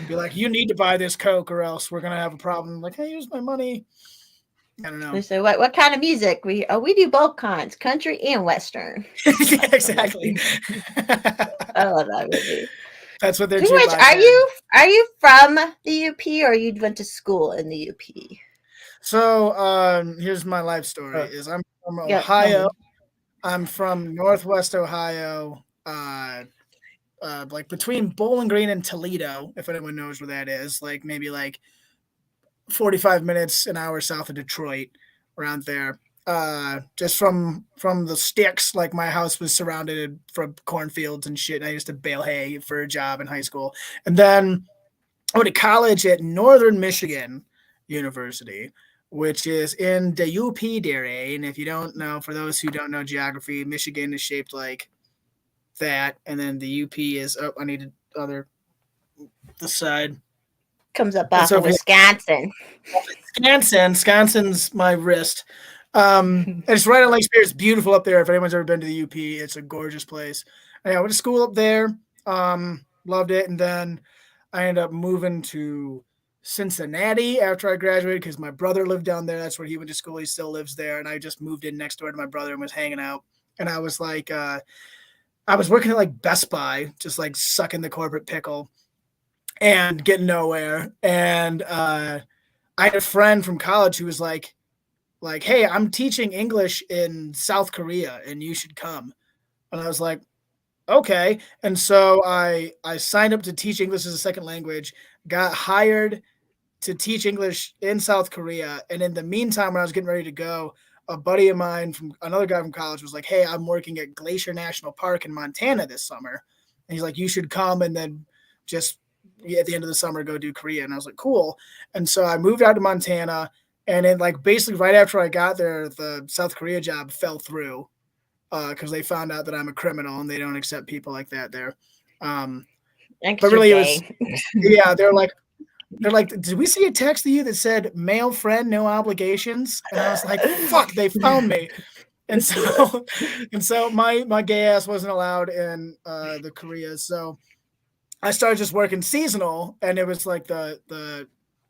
be like, "You need to buy this Coke, or else we're gonna have a problem." Like, hey, here's my money. I don't know. They say, what kind of music? We do both kinds, country and western. Yeah, exactly. I love that movie. That's what they're doing. Which are you from the UP, or you went to school in the UP? So here's my life story: is I'm from Ohio. I'm from Northwest Ohio, like between Bowling Green and Toledo, if anyone knows where that is. Like maybe like 45 minutes, an hour south of Detroit, around there. Just from the sticks, like my house was surrounded from cornfields and shit. And I used to bale hay for a job in high school. And then I went to college at Northern Michigan University, which is in the UP area. And if you don't know, for those who don't know geography, Michigan is shaped like that. And then the UP is, I need the side. Comes up off of Wisconsin. Wisconsin's my wrist. It's right on Lake Superior. It's beautiful up there. If anyone's ever been to the UP, it's a gorgeous place. And I went to school up there. Loved it. And then I ended up moving to Cincinnati after I graduated because my brother lived down there. That's where he went to school. He still lives there. And I just moved in next door to my brother and was hanging out. And I was like, I was working at like Best Buy, just like sucking the corporate pickle and getting nowhere. And I had a friend from college who was like, hey, I'm teaching English in South Korea and you should come. And I was like, okay. And so I signed up to teach English as a second language, got hired to teach English in South Korea. And in the meantime, when I was getting ready to go, a buddy of mine, another guy from college, was like, hey, I'm working at Glacier National Park in Montana this summer. And he's like, you should come and then just at the end of the summer go do Korea. And I was like, cool. And so I moved out to Montana. And then, like, basically right after I got there, the South Korea job fell through because they found out that I'm a criminal and they don't accept people like that there. But really, it was, yeah, they're like, did we see a text to you that said male friend, no obligations? And I was like, fuck, they found me. And so my gay ass wasn't allowed in the Korea. So I started just working seasonal, and it was like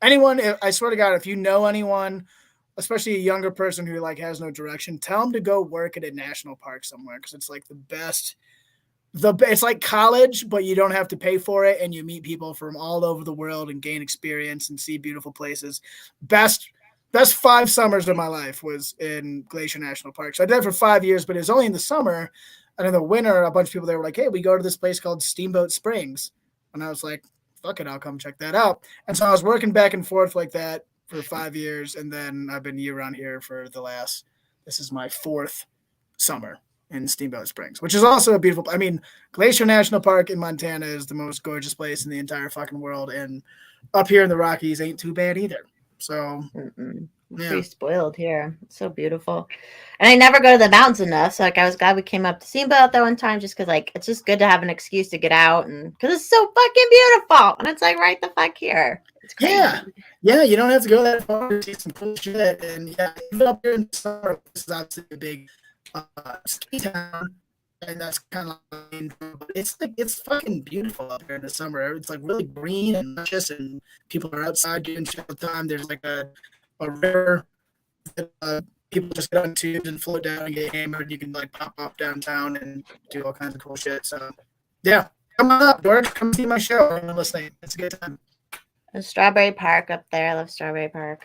anyone, I swear to God, if you know anyone, especially a younger person who like has no direction, tell them to go work at a national park somewhere, because it's like the best. It's like college, but you don't have to pay for it, and you meet people from all over the world and gain experience and see beautiful places. Best 5 summers of my life was in Glacier National Park. So I did that for 5 years, but it was only in the summer. And in the winter, a bunch of people there were like, hey, we go to this place called Steamboat Springs. And I was like, fuck it, I'll come check that out. And so I was working back and forth like that for 5 years. And then I've been year-round here for this is my 4th summer in Steamboat Springs, which is also a beautiful, Glacier National Park in Montana is the most gorgeous place in the entire fucking world. And up here in the Rockies ain't too bad either. So yeah. Pretty spoiled here. It's so beautiful. And I never go to the mountains enough. So like I was glad we came up to Steamboat that one time, just because like it's just good to have an excuse to get out, and because it's so fucking beautiful. And it's like right the fuck here. It's crazy. Yeah, you don't have to go that far to see some cool shit. And yeah, even up here in the summer, this is obviously a big ski town, and that's kind of but it's fucking beautiful up here in the summer. It's like really green and luscious, and people are outside doing shit all the time. There's like a river that people just get on tubes and float down and get hammered. You can like pop up downtown and do all kinds of cool shit. So yeah, come on up, George. Come see my show. I'm listening. It's a good time. There's Strawberry Park up there. I love Strawberry Park.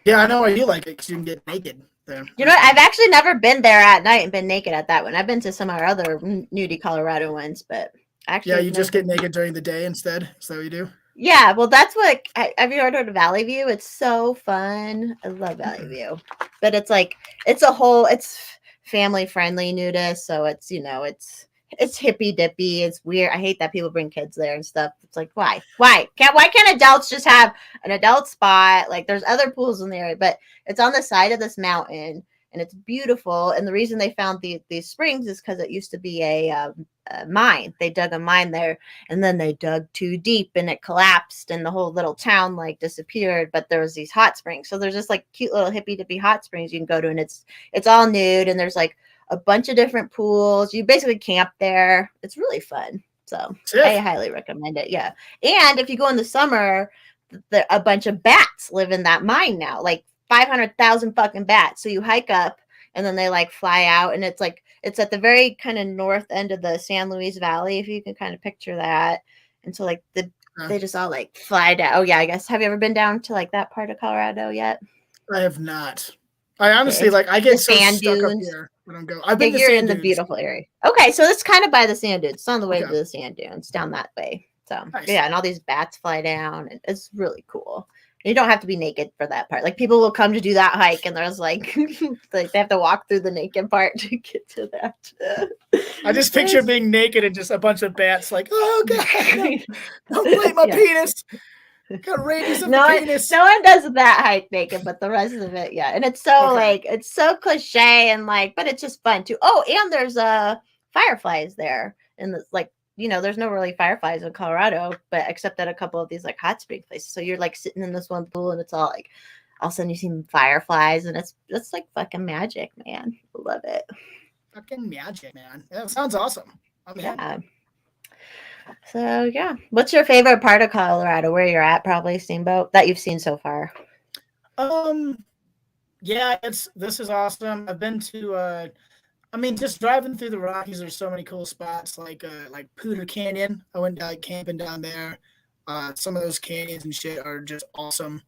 Yeah, I know why you like it, because you can get naked there. You know what? I've actually never been there at night and been naked at that one. I've been to some of our other nudie Colorado ones, but actually, yeah, you just get naked during the day instead. Is that what you do? Yeah, well, that's what. Have you heard of Valley View? It's so fun. I love Valley View, but it's like it's family friendly nudist, so it's it's hippy dippy. It's weird. I hate that people bring kids there and stuff. It's like why can't adults just have an adult spot? Like there's other pools in the area, but it's on the side of this mountain. and it's beautiful. And the reason they found these springs is because it used to be a mine. They dug a mine there, and then they dug too deep, and it collapsed, and the whole little town like disappeared. But there was these hot springs, so there's just like cute little hippie dippy hot springs you can go to, and it's all nude, and there's like a bunch of different pools. You basically camp there. It's really fun. So I highly recommend it. Yeah, and if you go in the summer, a bunch of bats live in that mine now, like 500,000 fucking bats. So you hike up, and then they like fly out, and it's like it's at the very kind of north end of the San Luis Valley, if you can kind of picture that. And so like they just all like fly down. Oh yeah, I guess. Have you ever been down to like that part of Colorado yet? I have not. I honestly I get so stuck dunes. Up here when I'm going. I've been to you're sand in dunes. The beautiful area. Okay, so it's kind of by the sand dunes. It's on the way to the sand dunes down that way. So nice. Yeah, and all these bats fly down, and it's really cool. And you don't have to be naked for that part. Like people will come to do that hike, and there's like they have to walk through the naked part to get to that. I just picture being naked and just a bunch of bats like, oh god, don't bite my penis. Got rabies of the penis. No one does that hike naked, but the rest of it, yeah. And it's so like it's so cliche and like, but it's just fun too. Oh, and there's fireflies there, and like there's no really fireflies in Colorado, but except at a couple of these like hot spring places. So you're like sitting in this one pool, and it's all like all of a sudden you see fireflies, and it's like fucking magic, man. I love it. Fucking magic, man. That sounds awesome. Yeah. So yeah, what's your favorite part of Colorado? Where you're at, probably Steamboat, that you've seen so far? Yeah, this is awesome. I've been to just driving through the Rockies, there's so many cool spots like Poudre Canyon. I went camping down there. Some of those canyons and shit are just awesome.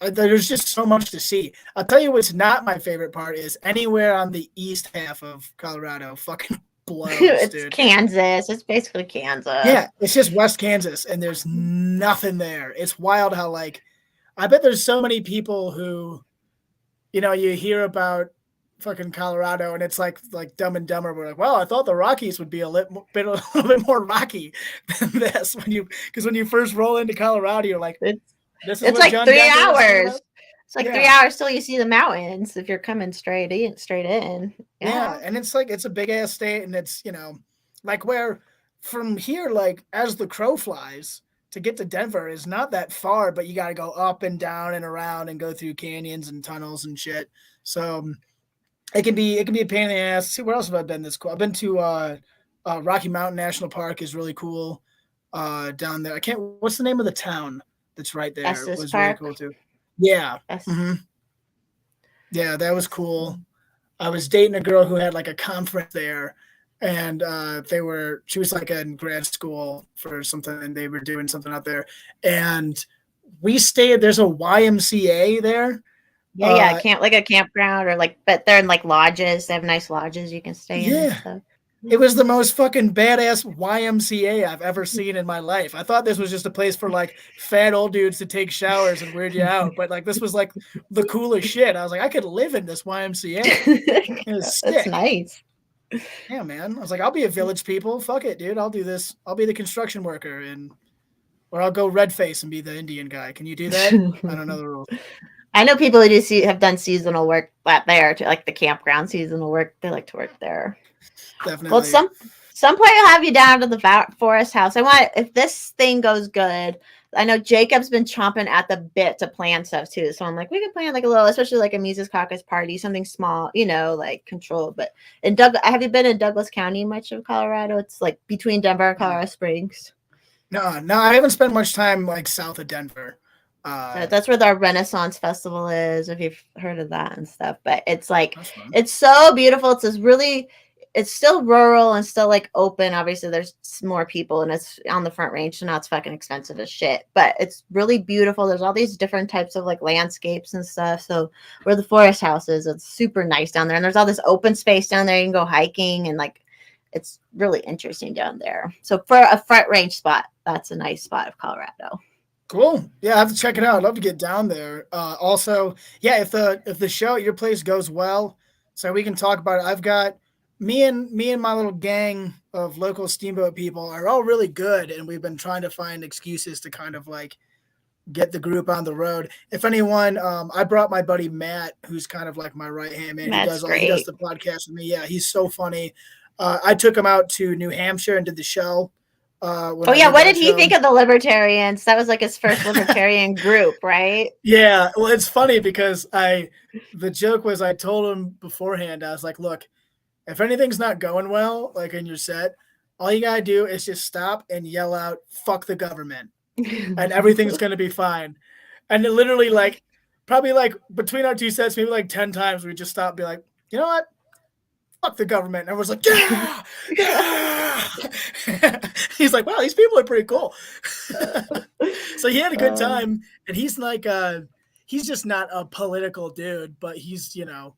There's just so much to see. I'll tell you what's not my favorite part is anywhere on the east half of Colorado. Fucking blows, it's dude. Kansas. It's basically Kansas. Yeah, it's just West Kansas, and there's nothing there. It's wild how I bet there's so many people who, you hear about fucking Colorado, and it's like Dumb and Dumber. We're like, well, I thought the Rockies would be a little bit more rocky than this because when you first roll into Colorado, you're like, it's like John 3 hours. It's like 3 hours till you see the mountains if you're coming straight in. Yeah, and it's like it's a big ass state, and it's like where from here, like as the crow flies to get to Denver is not that far, but you got to go up and down and around and go through canyons and tunnels and shit. So it can be a pain in the ass. See, where else have I been? This cool. I've been to Rocky Mountain National Park is really cool down there. What's the name of the town that's right there? Estes it was Park. really cool too. Yeah. Mm-hmm. Yeah, that was cool. I was dating a girl who had like a conference there, and she was like in grad school for something, and they were doing something out there, and we stayed. There's a YMCA there. Yeah, like a campground but they're in like lodges. They have nice lodges you can stay in. Yeah. And stuff. It was the most fucking badass YMCA I've ever seen in my life. I thought this was just a place for like fat old dudes to take showers and weird you out, but like this was like the coolest shit. I was like, I could live in this YMCA. It was sick. That's nice. Yeah, man. I was like, I'll be a Village People. Fuck it, dude. I'll do this. I'll be the construction worker, or I'll go red face and be the Indian guy. Can you do that? I don't know the rules. I know people who have done seasonal work there, to like the campground seasonal work. They like to work there. Definitely. Well, some point will have you down to the Forest House. If this thing goes good, I know Jacob's been chomping at the bit to plan stuff too. So I'm like, we could plan like a little, especially like a Mises Caucus party, something small, like controlled. But have you been in Douglas County much of Colorado? It's like between Denver and Colorado Springs. No, I haven't spent much time like south of Denver. That's where the Renaissance Festival is, if you've heard of that and stuff. But it's like, it's so beautiful. It's still rural and still like open. Obviously, there's more people and it's on the Front Range, so now it's fucking expensive as shit. But it's really beautiful. There's all these different types of like landscapes and stuff. So where the Forest House is, it's super nice down there. And there's all this open space down there. You can go hiking and like, it's really interesting down there. So for a Front Range spot, that's a nice spot of Colorado. Cool. Yeah, I have to check it out. I'd love to get down there. Also, yeah, if the show at your place goes well, so we can talk about it. I've got me and my little gang of local Steamboat people are all really good, and we've been trying to find excuses to kind of like get the group on the road. If anyone, I brought my buddy Matt, who's kind of like my right hand man. That's He does great. the podcast with me. Yeah, he's so funny. I took him out to New Hampshire and did the show. What did he think of the libertarians? That was like his first libertarian group, right? Yeah, well, it's funny because the joke was I told him beforehand, I was like, look, if anything's not going well, like in your set, all you gotta do is just stop and yell out, "Fuck the government," and everything's gonna be fine. And it literally, like, probably like between our two sets, maybe like 10 times, we just stop and be like, you know what? Fuck the government. And everyone's like, yeah, yeah. He's like, wow, these people are pretty cool. So he had a good time, and he's like, he's just not a political dude, but he's, you know,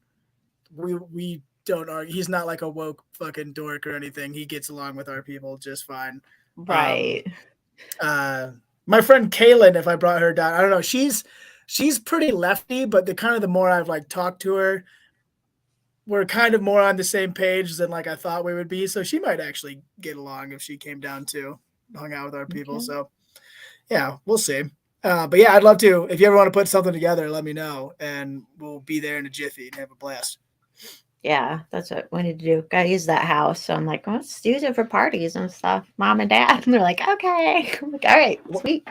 we don't argue. He's not like a woke fucking dork or anything. He gets along with our people just fine. Right. My friend Kaylin, if I brought her down, I don't know. She's pretty lefty, but the more I've like talked to her, we're kind of more on the same page than like I thought we would be. So she might actually get along if she came down too, hung out with our people. Okay. So yeah, we'll see. But yeah, I'd love to. If you ever want to put something together, let me know, and we'll be there in a jiffy and have a blast. Yeah, that's what we need to do. Gotta use that house. So I'm like, well, let's use it for parties and stuff. Mom and Dad. And they're like, okay. I'm like, all right, sweet.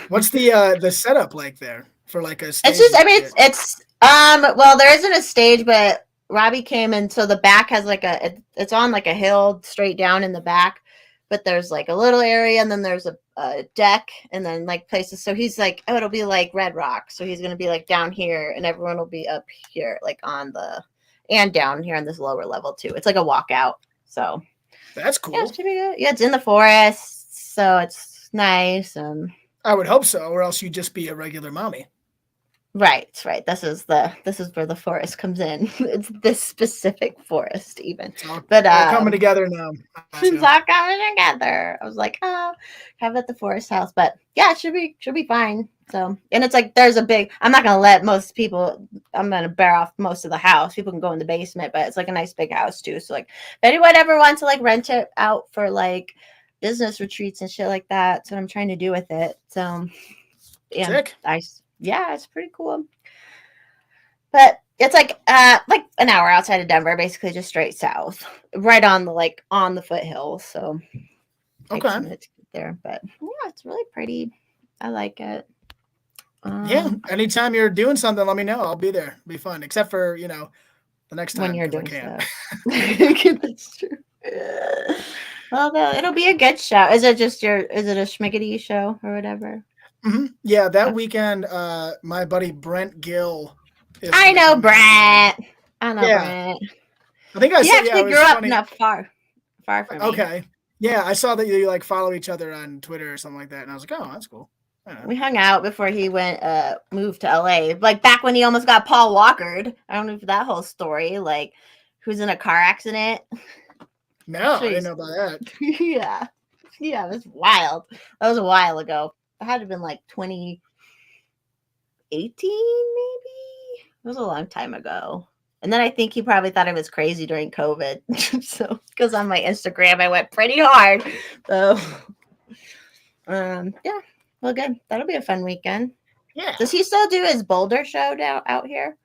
What's the setup like there for like a stage? It's just, I mean, it's well, there isn't a stage, but Robbie came in, so the back has like it's on like a hill straight down in the back, but there's like a little area, and then there's a deck, and then like places. So he's like, oh, it'll be like Red Rock. So he's gonna be like down here, and everyone will be up here, like on the and down here on this lower level too. It's like a walkout. So that's cool. Yeah, it should be good. Yeah, it's in the forest, so it's nice. And I would hope so, or else you'd just be a regular mommy. Right. This is where the forest comes in. It's this specific forest, even. But coming together now. It's all coming together. I was like, oh, have it at the forest house, but yeah, it should be fine. So, and it's like there's a big. I'm not gonna let most people. I'm gonna bear off most of the house. People can go in the basement, but it's like a nice big house too. So, like, if anyone ever wants to like rent it out for like business retreats and shit like that, that's what I'm trying to do with it. So, yeah, sick. Yeah, it's pretty cool. But it's like an hour outside of Denver, basically just straight south, right on the foothills. So okay, to get there, but yeah, it's really pretty. I like it. Yeah, anytime you're doing something, let me know. I'll be there. It'll be fun, except for the next time when you're doing stuff. That's true. Well, it'll be a good show. Is it a schmiggity show or whatever? Mm-hmm. Yeah, that weekend, my buddy Brent Gill. I know Brent. Brent. I think he actually grew up not far from me. Okay. Yeah, I saw that you like follow each other on Twitter or something like that, and I was like, oh, that's cool. We hung out before he moved to LA. Like back when he almost got Paul Walkered. I don't know if that whole story, like who's in a car accident. No, I didn't know about that. Yeah, it was wild. That was a while ago. It had to have been like 2018, maybe. It was a long time ago. And then I think he probably thought I was crazy during COVID. So, because on my Instagram, I went pretty hard. So, yeah. Well, good. That'll be a fun weekend. Yeah. Does he still do his Boulder show out here?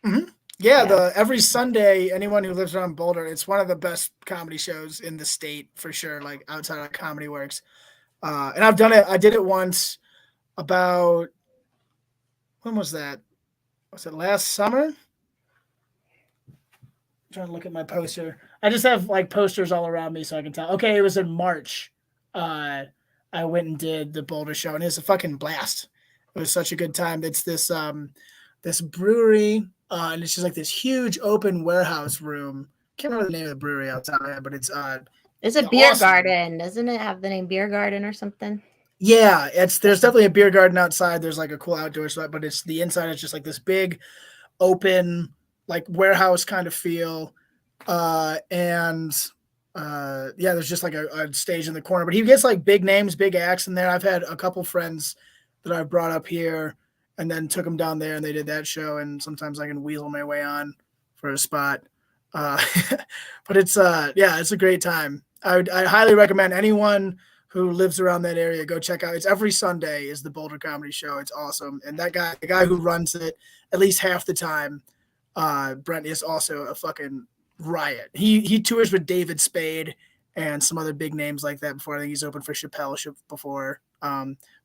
Mm-hmm. Yeah. Every Sunday, anyone who lives around Boulder, it's one of the best comedy shows in the state for sure. Like outside of Comedy Works. And I've done it. I did it once about, when was that? Was it last summer? I'm trying to look at my poster. I just have like posters all around me so I can tell. Okay, it was in March. I went and did the Boulder show, and it was a fucking blast. It was such a good time. It's this brewery, and it's just like this huge open warehouse room. Can't remember the name of the brewery outside, but it's a beer garden. Doesn't it have the name Beer Garden or something? Yeah, there's definitely a beer garden outside. There's like a cool outdoor spot, but it's the inside is just like this big open like warehouse kind of feel. There's just like a stage in the corner, but he gets like big names, big acts in there. I've had a couple friends that I've brought up here and then took them down there and they did that show. And sometimes I can weasel my way on for a spot. But it's a great time. I highly recommend anyone who lives around that area, go check out. It's every Sunday is the Boulder Comedy Show. It's awesome. And that guy, the guy who runs it at least half the time, Brent, is also a fucking riot. He tours with David Spade and some other big names like that before. I think he's opened for Chappelle before.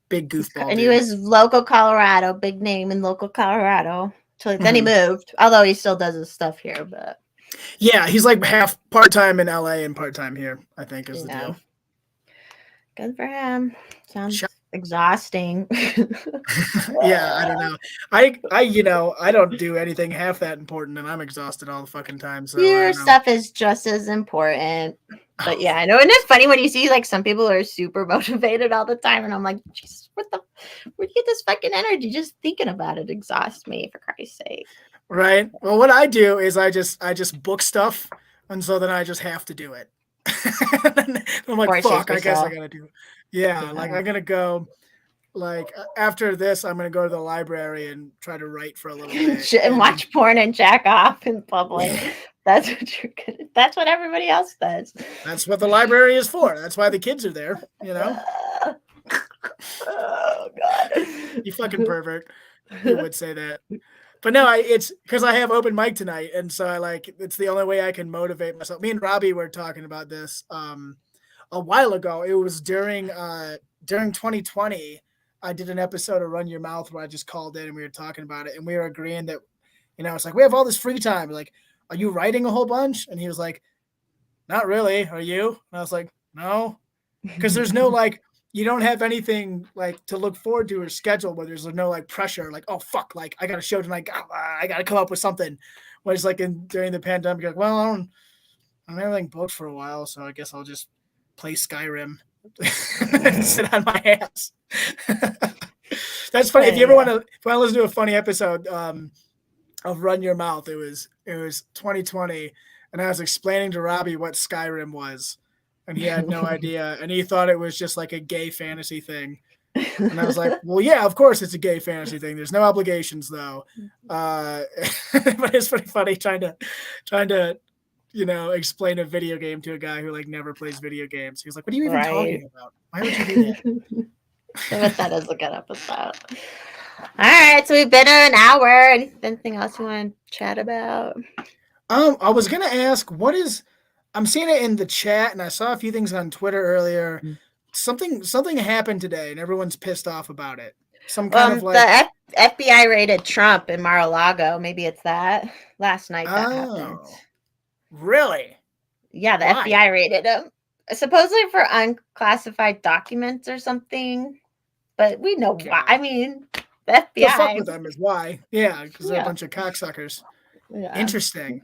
Big goofball. And he was local Colorado, big name in local Colorado. So then he moved, although he still does his stuff here. But yeah, he's like half part-time in LA and part-time here, I think is the deal. Good for him. Sounds exhausting. Yeah, I don't know. I don't do anything half that important, and I'm exhausted all the fucking time. So your stuff is just as important. But yeah, I know. And it's funny when you see like some people are super motivated all the time, and I'm like, Jesus, where do you get this fucking energy? Just thinking about it exhausts me, for Christ's sake. Right. Well, what I do is I just book stuff, and so then I just have to do it. I'm like, fuck, I guess I gotta do it. Yeah, like I'm gonna go. Like after this, I'm gonna go to the library and try to write for a little bit and watch porn and jack off in public. That's what you're good. That's what everybody else does. That's what the library is for. That's why the kids are there. Oh God, you fucking pervert. Who would say that? But no, it's because I have open mic tonight, and so it's the only way I can motivate myself. Me and Robbie were talking about this a while ago. It was during 2020. I did an episode of Run Your Mouth where I just called in and we were talking about it, and we were agreeing that, it's like we have all this free time. Like, are you writing a whole bunch? And he was like, not really. Are you? And I was like, no, because there's no you don't have anything to look forward to or schedule where there's no pressure. Like, oh fuck, I got a show tonight. I got to come up with something. Whereas during the pandemic, you're like, well, I don't have anything booked for a while, so I guess I'll just play Skyrim and sit on my ass. That's funny. If you ever want to listen to a funny episode of Run Your Mouth, it was 2020, and I was explaining to Robbie what Skyrim was. And he had no idea. And he thought it was just like a gay fantasy thing. And I was like, well, yeah, of course it's a gay fantasy thing. There's no obligations, though. But it's pretty funny trying to explain a video game to a guy who never plays video games. He was like, what are you even talking about? Why would you do that? So that is a good episode. All right. So we've been an hour. Anything else you want to chat about? I was going to ask, I'm seeing it in the chat, and I saw a few things on Twitter earlier. Something happened today, and everyone's pissed off about it. Some kind of the FBI raided Trump in Mar-a-Lago. Maybe it's that last night that happened. Really? Yeah, the FBI raided him, supposedly for unclassified documents or something. But we know why. I mean, the FBI. The fuck with them is why. Yeah, because they're a bunch of cocksuckers. Yeah. Interesting.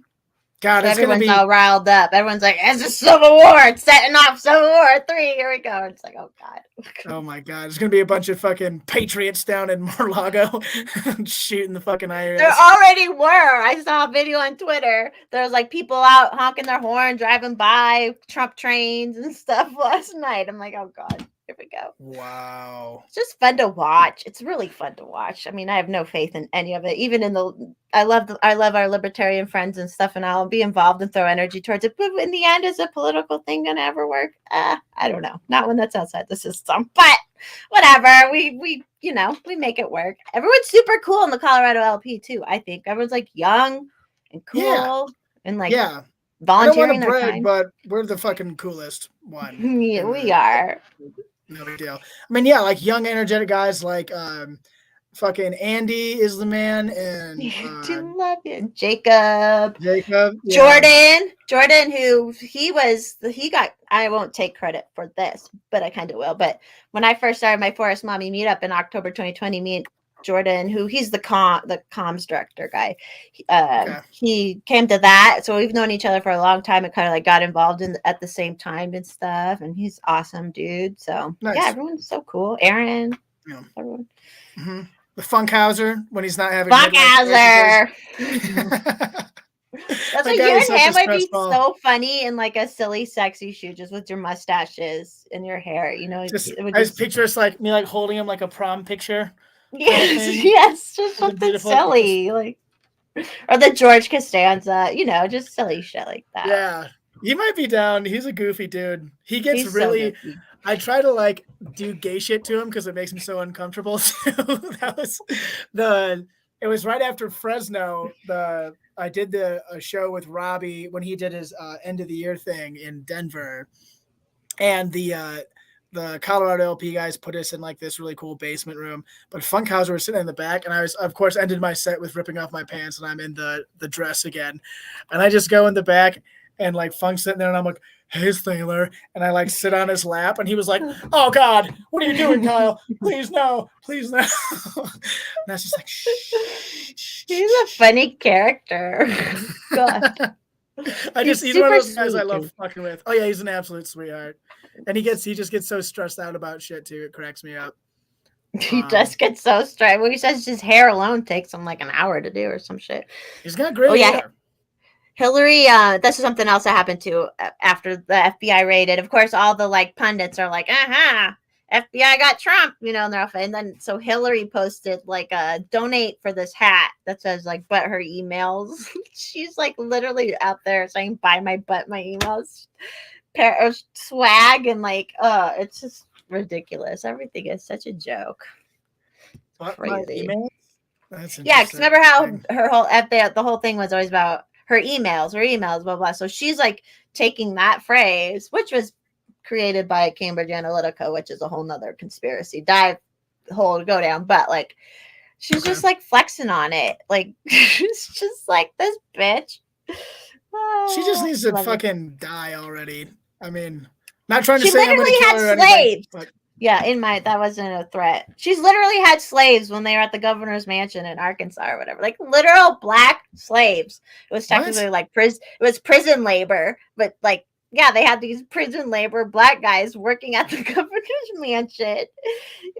God, it's everyone's all riled up. Everyone's like, it's a civil war. It's setting off Civil War 3. Here we go. It's like, oh, God. Oh, my God. There's going to be a bunch of fucking patriots down in Mar-a-Lago shooting the fucking IRS. There already were. I saw a video on Twitter. There was people out honking their horn, driving by Trump trains and stuff last night. I'm like, oh, God. Here we go. Wow. It's just fun to watch. It's really fun to watch. I mean, I have no faith in any of it. Even I love our libertarian friends and stuff, and I'll be involved and throw energy towards it. But in the end, is a political thing gonna ever work? I don't know. Not when that's outside the system. But whatever. We make it work. Everyone's super cool in the Colorado LP too. I think everyone's young and cool and volunteering their time. But we're the fucking coolest one. Yeah, we are. No big deal. I mean, young, energetic guys fucking Andy is the man, and do love you, Jacob, yeah. Jordan, who he got. I won't take credit for this, but I kind of will. But when I first started my Forest Mommy meetup in October 2020, me and Jordan, who he's the comms director guy, he came to that. So we've known each other for a long time and kind of got involved at the same time and stuff. And he's awesome, dude. So nice. Yeah, everyone's so cool. Aaron, everyone. Mm-hmm. The Funkhauser when he's not having Funkhauser. That's what you and him would be so funny in a silly, sexy shoot, just with your mustaches and your hair. I just picture us me holding him like a prom picture. Yes, just something silly, or the George Costanza, just silly shit like that. He might be down. He's a goofy dude. He gets He's really. So goofy. I try to like do gay shit to him because it makes him so uncomfortable. That was the. It was right after Fresno. I did a show with Robbie when he did his end of the year thing in Denver, and the Colorado LP guys put us in like this really cool basement room. But Funkhauser was sitting in the back, and I was, of course, ended my set with ripping off my pants, and I'm in the dress again, and I just go in the back, and like Funk's sitting there, and I'm like, "Hey, Thaler," and I like sit on his lap, and he was like, "Oh God, what are you doing, Kyle? Please no, please no." And I was just like, "Shh." He's a funny character. God. He's one of those guys I love fucking with. Oh yeah, he's an absolute sweetheart, and he just gets so stressed out about shit too. It cracks me up. He just gets so stressed. Well, he says his hair alone takes him like an hour to do or some shit. He's got great hair. Hillary, this is something else that happened too after the FBI raided. Of course, all the like pundits are like, FBI got Trump, you know, and then so Hillary posted like a donate for this hat that says like but her emails. She's like literally out there saying buy my butt my emails, pair of swag, and like it's just ridiculous. Everything is such a joke. Crazy. Yeah, because remember how her whole the whole thing was always about her emails, blah blah. So she's like taking that phrase, which was created by Cambridge Analytica, which is a whole nother conspiracy go down, but like she's just like flexing on it, like she's just like this bitch. She just needs to fucking die already. I mean, not trying to say she literally had slaves. Anything, yeah, that wasn't a threat. She's literally had slaves when they were at the governor's mansion in Arkansas or whatever, like literal black slaves. It was technically like it was prison labor, but like. Yeah, they had these prison labor black guys working at the governor's mansion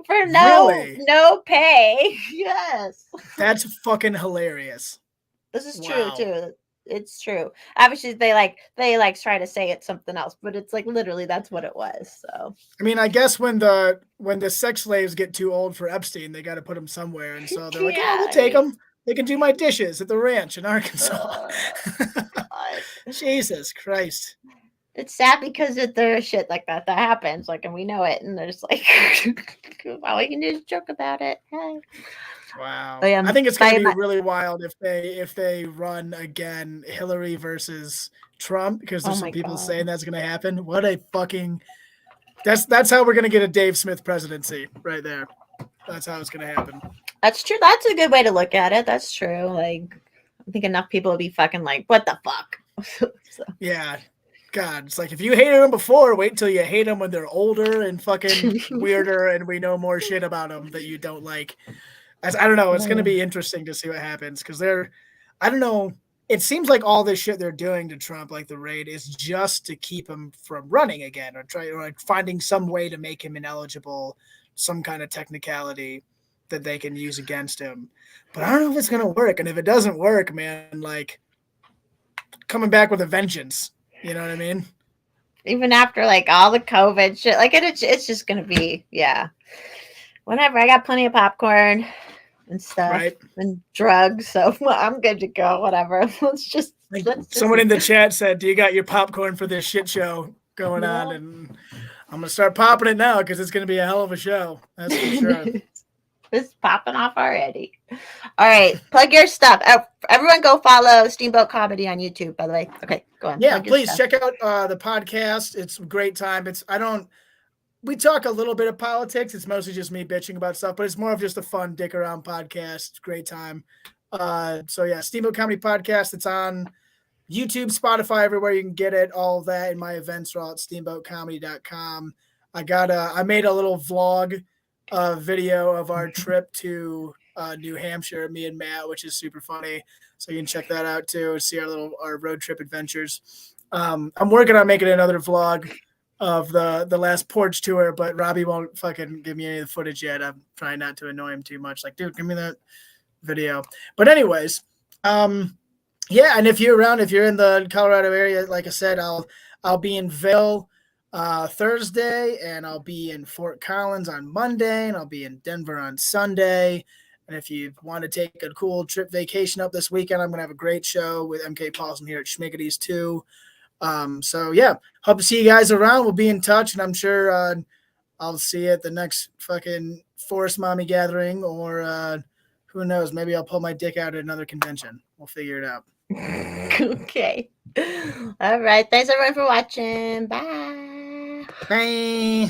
for no pay. Yes. That's fucking hilarious. This is true too. It's true. Obviously they try to say it's something else, but it's like literally that's what it was. So I mean, I guess when the sex slaves get too old for Epstein, they got to put them somewhere, and so they're like, "Oh, we'll take them. They can do my dishes at the ranch in Arkansas." Jesus Christ. It's sad because there's shit like that happens, like, and we know it, and there's like, all we can do is joke about it. Hey. Wow. I think it's going to be really wild if they run again, Hillary versus Trump, because there's some people saying that's going to happen. What a fucking that's how we're going to get a Dave Smith presidency right there. That's how it's going to happen. That's true. That's a good way to look at it. That's true. Like, I think enough people will be fucking like, what the fuck? So. Yeah. God, it's like if you hated them before, wait till you hate them when they're older and fucking weirder, and we know more shit about them that you don't like. I don't know. It's going to be interesting to see what happens because I don't know. It seems like all this shit they're doing to Trump, like the raid, is just to keep him from running again or like finding some way to make him ineligible, some kind of technicality that they can use against him. But I don't know if it's going to work. And if it doesn't work, man, like coming back with a vengeance. You know what I mean? Even after like all the COVID shit, like it's just gonna be whatever. I got plenty of popcorn and stuff and drugs, so I'm good to go. Whatever. Let's Someone in the chat said, "Do you got your popcorn for this shit show going on?" And I'm gonna start popping it now because it's gonna be a hell of a show. That's for sure. It's popping off already. All right, plug your stuff. Everyone go follow Steamboat Comedy on YouTube, by the way. Okay, go on. Yeah, please check out the podcast. It's a great time. We talk a little bit of politics. It's mostly just me bitching about stuff, but it's more of just a fun dick around podcast. It's a great time. So yeah, Steamboat Comedy Podcast. It's on YouTube, Spotify, everywhere you can get it. All of that, and my events are all at steamboatcomedy.com. I made a little vlog video of our trip to New Hampshire, me and Matt, which is super funny. So you can check that out too. See our road trip adventures. I'm working on making another vlog of the last porch tour, but Robbie won't fucking give me any of the footage yet. I'm trying not to annoy him too much. Like, dude, give me that video. But anyways, yeah. And if you're in the Colorado area, like I said, I'll be in Vail Thursday, and I'll be in Fort Collins on Monday, and I'll be in Denver on Sunday. And if you want to take a cool trip vacation up this weekend, I'm going to have a great show with MK Paulson here at Schmiggity's too. So yeah, hope to see you guys around. We'll be in touch, and I'm sure I'll see you at the next fucking Forest Mommy gathering, or who knows, maybe I'll pull my dick out at another convention. We'll figure it out. Okay. All right. Thanks everyone for watching. Bye. Bye.